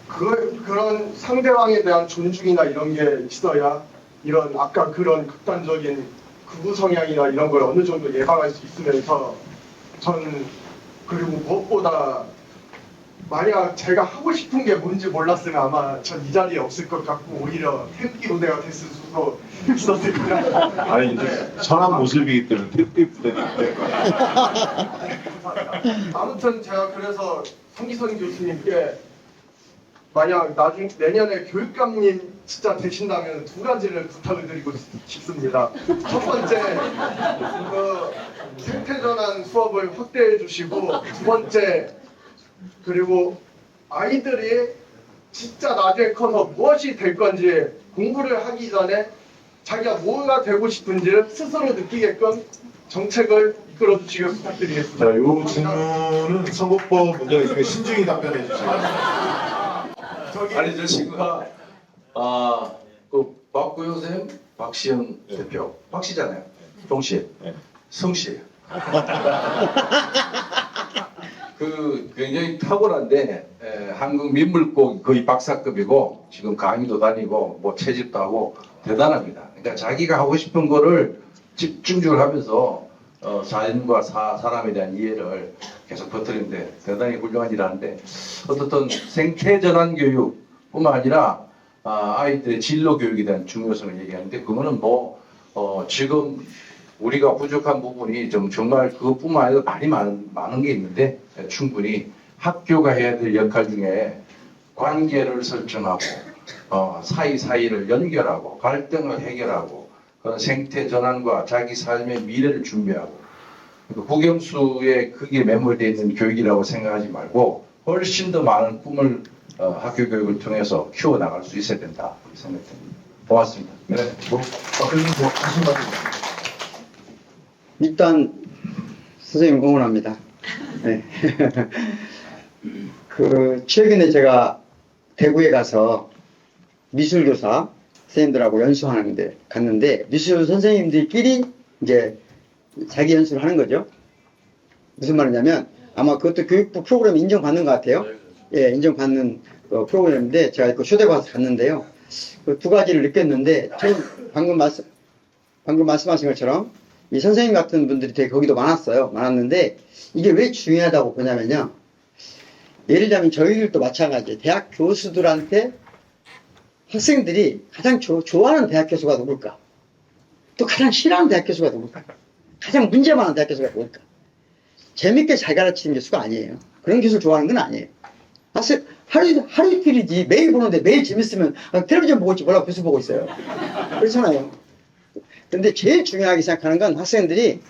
그 그런 상대방에 대한 존중이나 이런 게 있어야 이런 아까 그런 극단적인 극우 성향이나 이런 걸 어느 정도 예방할 수 있으면서 저는 그리고 무엇보다 만약 제가 하고 싶은 게 뭔지 몰랐으면 아마 전 이 자리에 없을 것 같고 오히려 태극기 부대가 됐을 수도 있었을 거예요. 아니 이제 선한 모습이기 때문에 특히 부대는 될 거야. 아무튼 제가 그래서 성기선 교수님께 만약 내년에 교육감님 진짜 되신다면 두 가지를 부탁을 드리고 싶습니다. 첫 번째, 그 생태전환 수업을 확대해 주시고, 두 번째, 그리고 아이들이 진짜 나중에 커서 무엇이 될 건지 공부를 하기 전에 자기가 뭐가 되고 싶은지를 스스로 느끼게끔 정책을 이끌어 주시길 부탁드리겠습니다. 자, 요 질문은 선거법 문제가 있으니까 신중히 답변해 주세요. 아니 저 친구가 그 박구영 쌤, 박시영 대표, 박씨잖아요. 동시에 네. 성씨. 그 굉장히 탁월한데 한국 민물고 거의 박사급이고 지금 강의도 다니고 뭐 채집도 하고 대단합니다. 그러니까 자기가 하고 싶은 거를 집중적으로 하면서 자연과 사람에 대한 이해를 계속 퍼뜨리는데 대단히 훌륭한 일을 하는데 어떻든 생태전환 교육뿐만 아니라 아이들의 진로 교육에 대한 중요성을 얘기하는데 그거는 뭐 지금 우리가 부족한 부분이 정말 그것뿐만 아니라 많은 게 있는데 충분히 학교가 해야 될 역할 중에 관계를 설정하고 사이사이를 연결하고 갈등을 해결하고 그런 생태 전환과 자기 삶의 미래를 준비하고 국영수의 크기에 매몰되어 있는 교육이라고 생각하지 말고 훨씬 더 많은 꿈을 학교 교육을 통해서 키워나갈 수 있어야 된다 생각됩니다. 고맙습니다. 네, 박근혜 뭐 하신 말씀. 일단 선생님 응원합니다. 네. 그 최근에 제가 대구에 가서 미술교사 선생님들하고 연수하는데 갔는데 미술 선생님들끼리 이제 자기 연수를 하는 거죠. 무슨 말이냐면 아마 그것도 교육부 프로그램 인정받는 것 같아요. 예, 인정받는 프로그램인데 제가 그 초대 가서 갔는데요. 그 두 가지를 느꼈는데 저는 방금 말씀하신 것처럼 이 선생님 같은 분들이 되게 거기도 많았는데 이게 왜 중요하다고 보냐면요. 예를 들자면 저희들도 마찬가지예요. 대학 교수들한테 학생들이 가장 좋아하는 대학 교수가 누굴까? 또 가장 싫어하는 대학 교수가 누굴까? 가장 문제 많은 대학 교수가 누굴까? 재밌게 잘 가르치는 교수가 아니에요. 그런 교수를 좋아하는 건 아니에요. 사실 하루 이틀이지 매일 보는데 매일 재밌으면 텔레비전 보고 있지 뭐라고 교수 보고 있어요. 그렇잖아요. 근데 제일 중요하게 생각하는 건 학생들이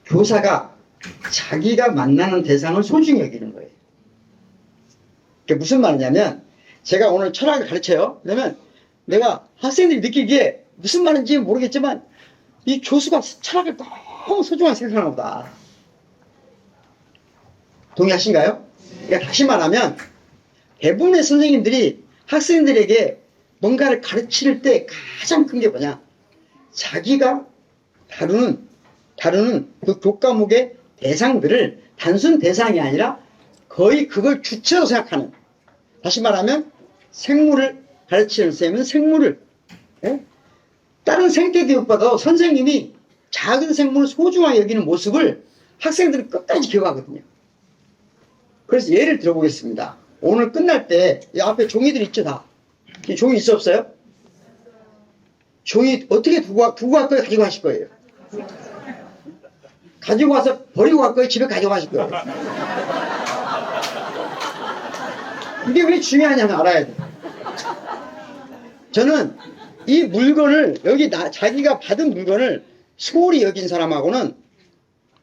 교사가 자기가 만나는 대상을 소중히 여기는 거예요. 그게 무슨 말이냐면 제가 오늘 철학을 가르쳐요. 그러면 내가 학생들이 느끼기에 무슨 말인지 모르겠지만 이 교수가 철학을 너무 소중하게 생각하나 보다. 동의하신가요? 그러니까 다시 말하면 대부분의 선생님들이 학생들에게 뭔가를 가르칠 때 가장 큰 게 뭐냐? 자기가 다루는 그 교과목의 대상들을 단순 대상이 아니라 거의 그걸 주체로 생각하는. 다시 말하면 생물을 가르치는 선생님은 생물을 다른 생태교육보다 선생님이 작은 생물을 소중하게 여기는 모습을 학생들은 끝까지 기억하거든요. 그래서 예를 들어보겠습니다. 오늘 끝날 때 이 앞에 종이들 있죠 다. 이 종이 있어 없어요? 종이 어떻게 두고 갈 거예요? 가지고 가실 거예요? 가지고 와서 버리고 갈 거예요? 집에 가져가실 거예요? 이게 왜 중요하냐면 알아야 돼. 저는 이 물건을 자기가 받은 물건을 소홀히 여긴 사람하고는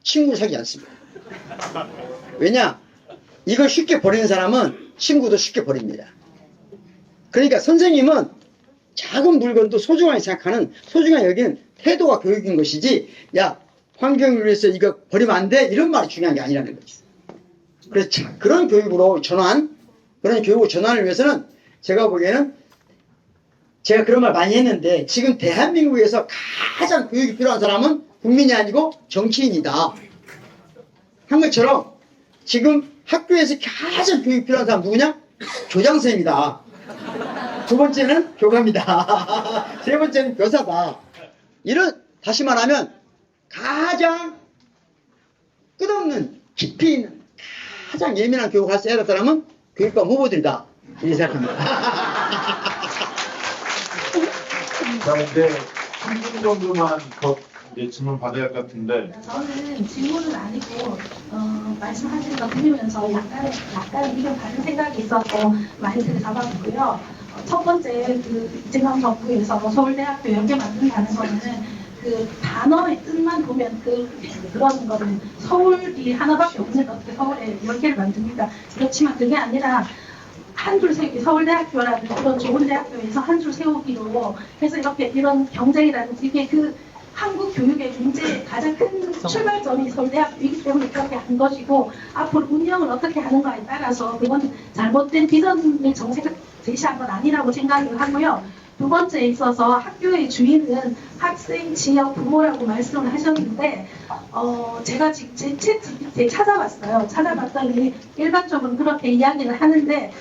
친구를 사귀지 않습니다. 왜냐? 이걸 쉽게 버리는 사람은 친구도 쉽게 버립니다. 그러니까 선생님은 작은 물건도 소중하게 생각하는, 소중하게 여기는 태도가 교육인 것이지, 야, 환경을 위해서 이거 버리면 안 돼? 이런 말이 중요한 게 아니라는 거지. 그래서 그런 교육으로 전환을 위해서는 제가 보기에는 제가 그런 말 많이 했는데 지금 대한민국에서 가장 교육이 필요한 사람은 국민이 아니고 정치인이다. 한 것처럼 지금 학교에서 가장 교육이 필요한 사람 누구냐? 조장선생이다. 두 번째는 교감이다. 세 번째는 교사다. 이런, 다시 말하면 가장 끝없는 깊이 있는 가장 예민한 교육을 해야 할 사람은 교육감 후보들이다. 이렇게 생각합니다. 자, 이제 3분 정도만 더 이제 질문 받아야 할 것 같은데. 저는 질문은 아니고 말씀하시는 거 들으면서 약간 이런 다른 생각이 있어서 마인드를 잡아보고요. 첫 번째 그 이재명 정부에서 서울대학교 연계 만든다는 거는 그 단어의 뜻만 보면 그런 거는 서울이 하나밖에 없는데 어떻게 서울에 10개를 만듭니까? 그렇지만 그게 아니라 한 줄 세우기, 서울대학교라든지 그런 좋은 대학교에서 한 줄 세우기로 해서 이렇게 이런 경쟁이라든지 이게 그 한국 교육의 문제의 가장 큰 출발점이 서울대학교이기 때문에 그렇게 한 것이고 앞으로 운영을 어떻게 하는가에 따라서 그건 잘못된 비전의 정책을 제시한 건 아니라고 생각을 하고요. 두 번째에 있어서 학교의 주인은 학생, 지역, 부모라고 말씀을 하셨는데 제가 지금 제 챗GPT에 찾아봤어요. 찾아봤더니 일반적으로 그렇게 이야기를 하는데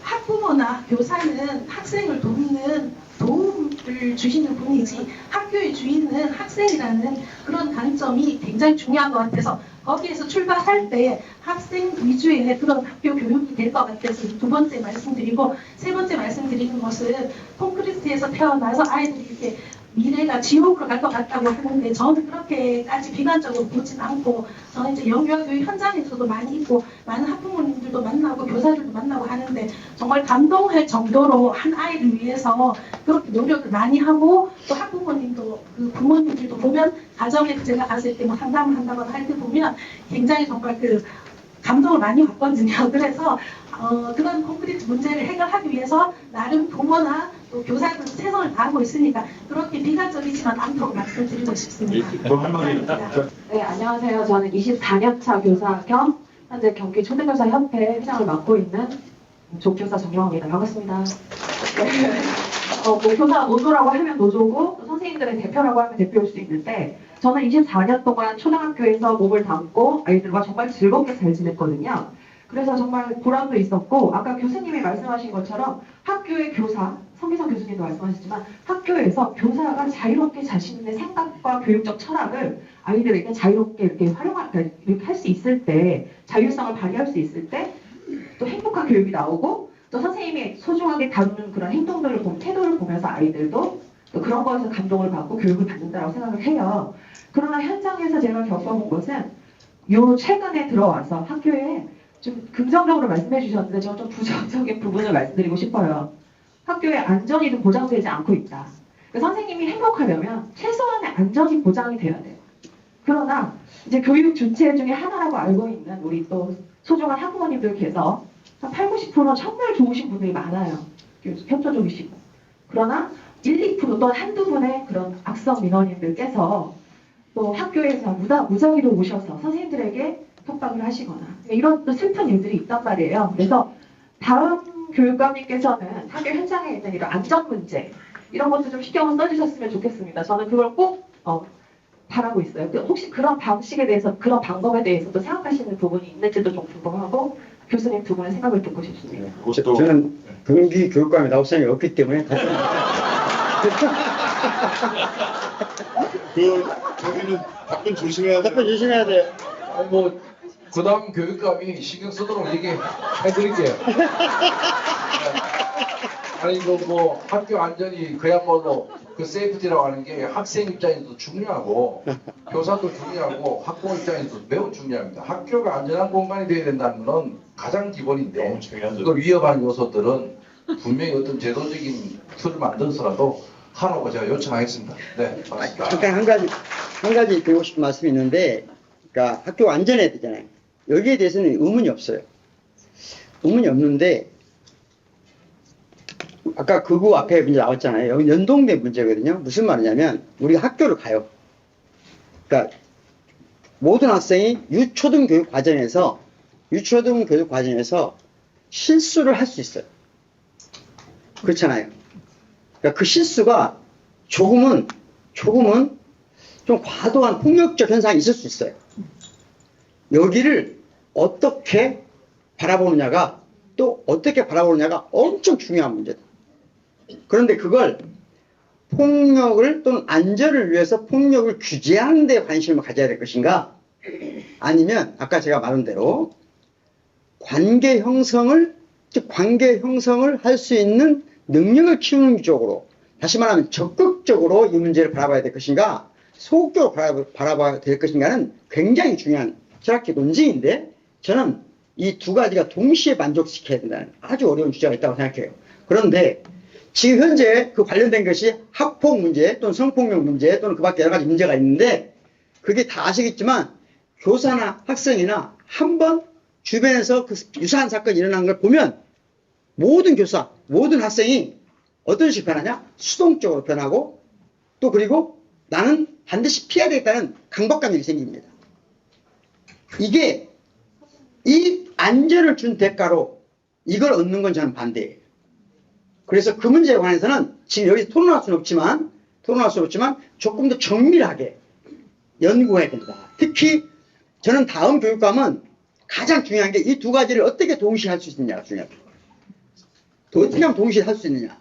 학부모나 교사는 학생을 돕는 도움을 주시는 분이지 학교의 주인은 학생이라는 그런 관점이 굉장히 중요한 것 같아서 거기에서 출발할 때 학생 위주의 그런 학교 교육이 될 것 같아서 두 번째 말씀드리고 세 번째 말씀드리는 것은 콘크리트에서 태어나서 아이들이 이렇게 미래가 지옥으로 갈 것 같다고 하는데 저는 그렇게까지 비관적으로 보진 않고 저는 이제 영유아교육 현장에서도 많이 있고 많은 학부모님들도 만나고 교사들도 만나고 하는데 정말 감동할 정도로 한 아이를 위해서 그렇게 노력을 많이 하고 또 학부모님도 그 부모님들도 보면 가정에 제가 갔을 때 뭐 상담을 한다거나 할 때 보면 굉장히 정말 그 감동을 많이 받거든요. 그래서 그런 콘크리트 문제를 해결하기 위해서 나름 부모나 또 교사들 최선을 다하고 있으니까 그렇게 비관적이지만 않도록 말씀드리고 싶습니다. 뭐할 말이 네, 안녕하세요. 저는 24년차 교사 겸 현재 경기 초등교사협회 회장을 맡고 있는 조교사 정영입니다. 반갑습니다. 네. 뭐 교사 노조라고 하면 노조고 또 선생님들의 대표라고 하면 대표일 수 있는데 저는 24년 동안 초등학교에서 몸을 담고 아이들과 정말 즐겁게 잘 지냈거든요. 그래서 정말 보람도 있었고 아까 교수님이 말씀하신 것처럼 학교의 교사, 성기성 교수님도 말씀하셨지만 학교에서 교사가 자유롭게 자신의 생각과 교육적 철학을 아이들에게 자유롭게 이렇게 이렇게 할 수 있을 때 자율성을 발휘할 수 있을 때 또 행복한 교육이 나오고 또 선생님이 소중하게 다루는 그런 행동들을 보면 태도를 보면서 아이들도 또 그런 거에서 감동을 받고 교육을 받는다고 생각을 해요. 그러나 현장에서 제가 겪어본 것은 요 최근에 들어와서 학교에 좀 긍정적으로 말씀해 주셨는데 저는 좀 부정적인 부분을 말씀드리고 싶어요. 학교의 안전이 좀 보장되지 않고 있다. 그러니까 선생님이 행복하려면 최소한의 안전이 보장이 돼야 돼요. 그러나 이제 교육 주체 중에 하나라고 알고 있는 우리 또 소중한 학부모님들께서 한 80~90% 정말 좋으신 분들이 많아요. 협조적이시고. 그러나 1~2% 또는 한두 분의 그런 악성 민원인들께서 또 학교에서 무작위로 오셔서 선생님들에게 협박을 하시거나 이런 또 슬픈 일들이 있단 말이에요. 그래서 다음 교육감님께서는 학교 현장에 있는 이런 안전 문제 이런 것도 좀 신경을 써주셨으면 좋겠습니다. 저는 그걸 꼭 바라고 있어요. 혹시 그런 방식에 대해서 그런 방법에 대해서도 생각하시는 부분이 있는지도 좀 궁금하고 교수님 두 분의 생각을 듣고 싶습니다. 저는 경기 교육감에 나올 생각이 없기 때문에 저기는 답변 조심해야 돼. 답변 조심해야 돼요. 뭐 그다음 교육감이 신경 쓰도록 얘기해드릴게요. 아니 뭐 학교 안전이 그야말로 그 세이프티라고 하는 게 학생 입장에서도 중요하고 교사도 중요하고 학부모 입장에서도 매우 중요합니다. 학교가 안전한 공간이 되어야 된다는 건 가장 기본인데 너무 중요하죠. 그걸 위협하는 요소들은 분명히 어떤 제도적인 틀을 만들어서라도 하라고 제가 요청하겠습니다. 네, 맞습니다. 잠깐 한 가지 드리고 싶은 말씀이 있는데, 그러니까 학교 안전해야 되잖아요. 여기에 대해서는 의문이 없어요. 의문이 없는데, 아까 그거 앞에 문제 나왔잖아요. 여기 연동된 문제거든요. 무슨 말이냐면, 우리 학교를 가요. 그러니까 모든 학생이 유초등 교육 과정에서 실수를 할 수 있어요. 그렇잖아요. 그러니까 그 실수가 조금은 좀 과도한 폭력적 현상이 있을 수 있어요. 여기를 어떻게 바라보느냐가 또 어떻게 바라보느냐가 엄청 중요한 문제다. 그런데 그걸 폭력을 또는 안전을 위해서 폭력을 규제하는 데 관심을 가져야 될 것인가? 아니면 아까 제가 말한 대로 관계 형성을 할 수 있는 능력을 키우는 쪽으로, 다시 말하면 적극적으로 이 문제를 바라봐야 될 것인가, 소극적으로 바라봐야 될 것인가는 굉장히 중요한 철학적 논쟁인데, 저는 이 두 가지가 동시에 만족시켜야 된다는 아주 어려운 주제가 있다고 생각해요. 그런데 지금 현재 그 관련된 것이 학폭 문제 또는 성폭력 문제 또는 그 밖에 여러 가지 문제가 있는데, 그게 다 아시겠지만 교사나 학생이나 한번 주변에서 그 유사한 사건이 일어난 걸 보면 모든 교사, 모든 학생이 어떤 식으로 변하냐? 수동적으로 변하고, 또 그리고 나는 반드시 피해야 되겠다는 강박감이 생깁니다. 이게 이 안전을 준 대가로 이걸 얻는 건 저는 반대예요. 그래서 그 문제에 관해서는 지금 여기서 토론할 수는 없지만 조금 더 정밀하게 연구해야 된다. 특히 저는 다음 교육감은 가장 중요한 게 이 두 가지를 어떻게 동시에 할 수 있느냐가 중요합니다. 어떻게 하면 동시에 할 수 있느냐.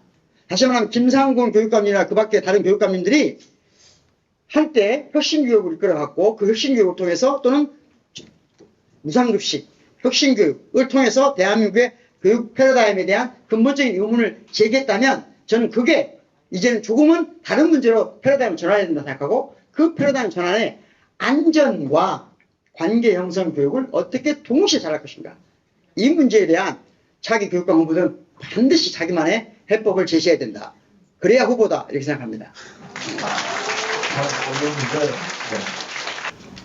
다시 말하면 김상곤 교육감이나 그 밖에 다른 교육감님들이 한때 혁신교육을 이끌어갔고, 그 혁신교육을 통해서 또는 무상급식, 혁신교육을 통해서 대한민국의 교육 패러다임에 대한 근본적인 의문을 제기했다면, 저는 그게 이제는 조금은 다른 문제로 패러다임을 전환해야 된다 생각하고, 그 패러다임 전환에 안전과 관계 형성 교육을 어떻게 동시에 잘할 것인가, 이 문제에 대한 차기 교육감 후보들은 반드시 자기만의 해법을 제시해야 된다. 그래야 후보다, 이렇게 생각합니다.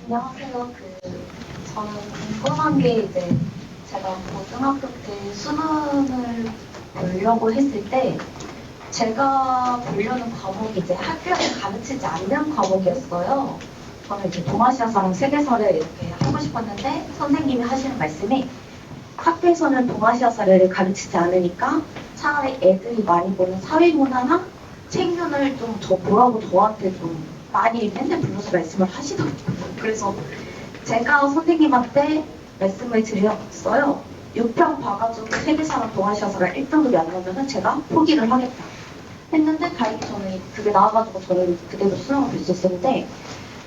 안녕하세요. 저는 궁금한 게 이제 제가 고등학교 때 수능을 보려고 했을 때 제가 보려는 과목이 이제 학교에서 가르치지 않는 과목이었어요. 저는 이제 동아시아사랑 세계사를 이렇게 하고 싶었는데 선생님이 하시는 말씀이 학교에서는 동아시아사를 가르치지 않으니까 차라리 애들이 많이 보는 사회문화나 책륜을 좀 보라고 저한테 좀 많이 맨날 불러서 말씀을 하시더라고요. 그래서 제가 선생님한테 말씀을 드렸어요. 6평 봐가지고 세계사랑 동아시아사를 1등급이 안 나오면 제가 포기를 하겠다 했는데, 다행히 저는 그게 나와가지고 저는 그대로 수능을 볼 수 있었는데,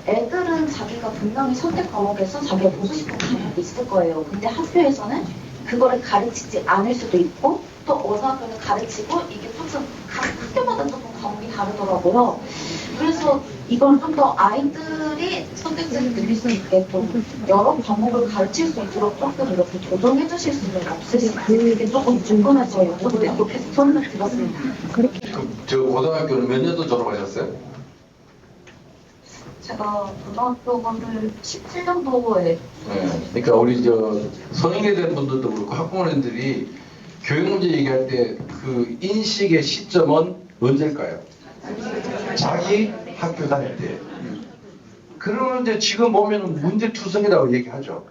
애들은 자기가 분명히 선택 과목에서 자기가 보고 싶은 과목이 있을 거예요. 근데 학교에서는 그거를 가르치지 않을 수도 있고, 또 어느 학교는 가르치고, 이게 조금 각 학교마다 조금 과목이 다르더라고요. 그래서 이걸 좀 더 아이들이 선택지를 늘릴 수 있게 좀 여러 과목을 가르칠 수 있도록 조금 이렇게 조정해 주실 수는 없으실까요? 그게 조금 궁금해서 이렇게 손을 들었습니다. 저 고등학교는 몇 년도 졸업하셨어요? 제가 고등학교를 17년도에 네. 그러니까 우리 성인이 된 분들도 그렇고 학부모님들이 교육 문제 얘기할 때 그 인식의 시점은 언제일까요? 자기 학교 다닐 때. 그러면 이제 지금 보면 문제투성이라고 얘기하죠.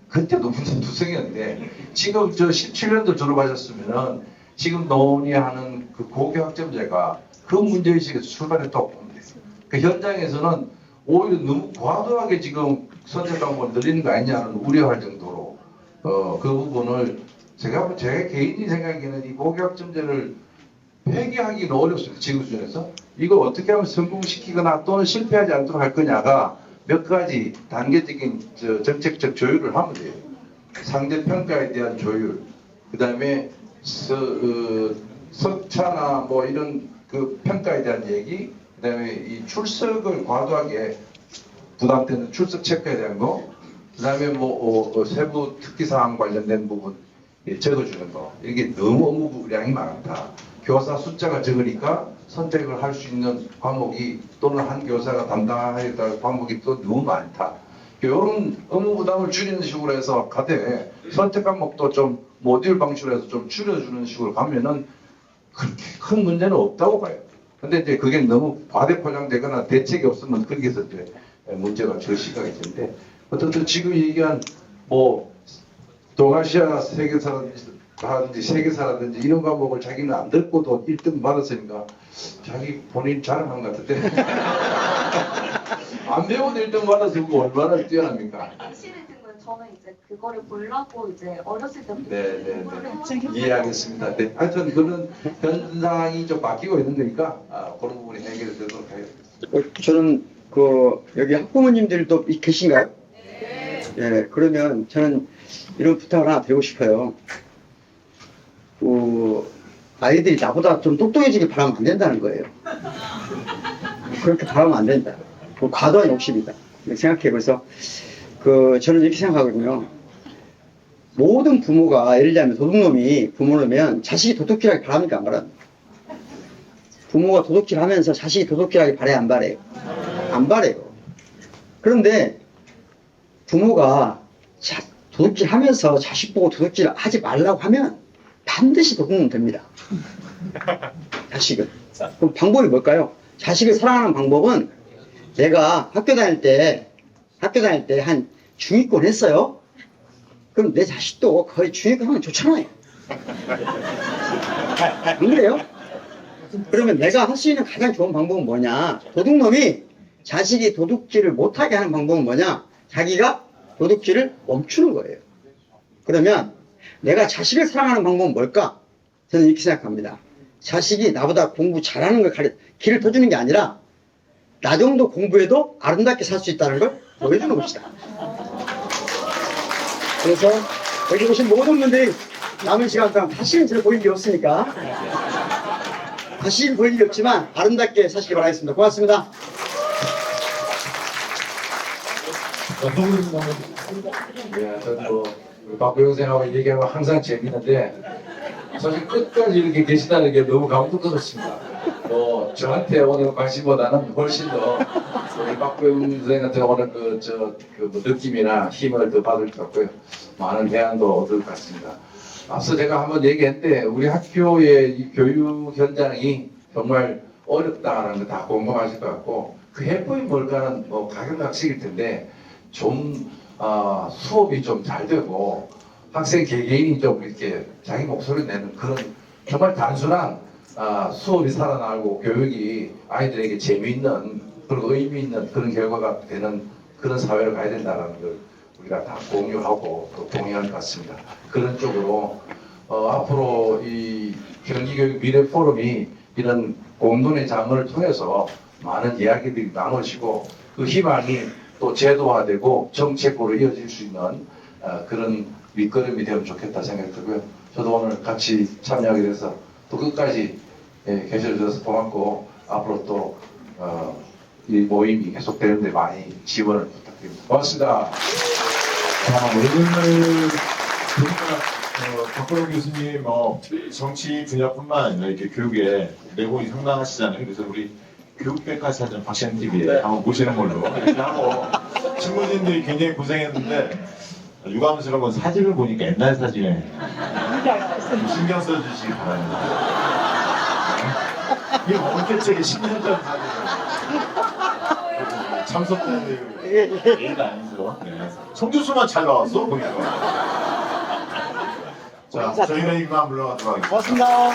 그때도 문제투성이었는데, 지금 17년도 졸업하셨으면은 지금 논의하는 그 고교 학점제가 그 문제의식에서 출발했다고 보면 돼요. 그 현장에서는 오히려 너무 과도하게 지금 선택 과목을 늘리는 거 아니냐는 우려할 정도로 그 부분을 제 개인이 생각에는 이 고교 학점제를 폐기하기는 어렵습니다. 지금 수준에서. 이거 어떻게 하면 성공시키거나 또는 실패하지 않도록 할 거냐가 몇 가지 단계적인 정책적 조율을 하면 돼요. 상대평가에 대한 조율, 그 다음에 석차나 뭐 이런 그 평가에 대한 얘기, 그 다음에 이 출석을 과도하게 부담되는 출석 체크에 대한 거, 그 다음에 뭐 세부 특기사항 관련된 부분 적어주는 거, 이게 너무 업무량이 많다. 교사 숫자가 적으니까 선택을 할 수 있는 과목이 또는 한 교사가 담당해야 될 과목이 또 너무 많다. 이런 업무 부담을 줄이는 식으로 해서 가되 선택 과목도 좀 모듈 방식으로 해서 좀 줄여주는 식으로 가면은 그렇게 큰 문제는 없다고 봐요. 근데 이제 그게 너무 과대포장되거나 대책이 없으면 거기서 이제 문제가 절실하게 되는데, 어쨌든 지금 얘기한 뭐 동아시아 세계사라든지 세계사라든지 이런 과목을 자기는 안 듣고도 1등 받았으니까 자기 본인 자랑한 것 같은데 안 배워도 1등 받아서 그거 얼마나 뛰어납니까? 실을 든 건 저는 이제 그거를 보려고 이제 어렸을 때부터 네. 공부를 해가지고 이해하겠습니다. 네. 하여튼 그런 현상이 좀 바뀌고 있는 거니까 그런 부분이 해결이 되도록 하겠습니다. 저는 여기 학부모님들도 계신가요? 네. 그러면 저는 이런 부탁을 하나 드리고 싶어요. 아이들이 나보다 좀 똑똑해지길 바라면 안 된다는 거예요. 그렇게 바라면 안 된다. 과도한 욕심이다. 이렇게 생각해. 그래서 저는 이렇게 생각하거든요. 모든 부모가 예를 들면 도둑놈이 부모라면 자식이 도둑질하기 바랍니까? 안 바랍니까? 부모가 도둑질하면서 자식이 도둑질하기 바래요? 안 바래요? 안 바래요. 그런데 부모가 도둑질하면서 자식 보고 도둑질하지 말라고 하면 반드시 도둑놈 됩니다. 자식은. 그럼 방법이 뭘까요? 자식을 사랑하는 방법은 내가 학교 다닐 때 한 중위권 했어요? 그럼 내 자식도 거의 중위권 하면 좋잖아요. 안 그래요? 그러면 내가 할 수 있는 가장 좋은 방법은 뭐냐? 도둑놈이 자식이 도둑질을 못하게 하는 방법은 뭐냐? 자기가 도둑질을 멈추는 거예요. 그러면 내가 자식을 사랑하는 방법은 뭘까? 저는 이렇게 생각합니다. 자식이 나보다 공부 잘하는 걸 길을 터주는 게 아니라 나 정도 공부해도 아름답게 살 수 있다는 걸 보여주는 것이다. 그래서 여기 오신 모든 분들이 남은 시간 동안 다시는 저를 보일 일이 없으니까 다시는 보일 일이 없지만 아름답게 사시기 바라겠습니다. 고맙습니다. 네, 저도 박병 선생하고 얘기하면 항상 재밌는데 사실 끝까지 이렇게 계시다는 게 너무 감동스럽습니다. 저한테 오는 관심보다는 훨씬 더 우리 박병 선생한테 오는 느낌이나 힘을 더 받을 것 같고요. 많은 대안도 얻을 것 같습니다. 앞서 제가 한번 얘기했는데 우리 학교의 이 교육 현장이 정말 어렵다는 거 다 공감하실 것 같고 그 해법이 뭘까는 각양각색일 텐데 좀 수업이 좀 잘 되고 학생 개개인이 좀 이렇게 자기 목소리 내는 그런 정말 단순한 수업이 살아나고 교육이 아이들에게 재미있는 그리고 의미 있는 그런 결과가 되는 그런 사회로 가야 된다는 걸 우리가 다 공유하고 또 동의할 것 같습니다. 그런 쪽으로 앞으로 이 경기교육 미래 포럼이 이런 공론의 장을 통해서 많은 이야기들이 나눠지고 그 희망이 또 제도화되고 정책으로 이어질 수 있는 그런 밑거름이 되면 좋겠다 생각이 들고요. 저도 오늘 같이 참여하게 돼서 또 끝까지 계셔주셔서 고맙고 앞으로 또 이 모임이 계속되는데 많이 지원을 부탁드립니다. 고맙습니다. 오늘 보니까 박보영 교수님 정치 분야뿐만 아니라 이렇게 교육에 내공이 상당하시잖아요. 그래서 우리 교육백과사전 박시영 TV에 한번 모시는 걸로 이렇게 하고 친구진들이 굉장히 고생했는데 유감스러운 건 사진을 보니까 옛날 사진에 좀 신경 써주시기 바랍니다. 이게 원캐책의 10년 전 사진이에요. 참석 때는 예의가 아니죠. 네. 성교수만 잘 나왔어 보니까. 자, 저희는 이만 물러가도록 하겠습니다. 고맙습니다.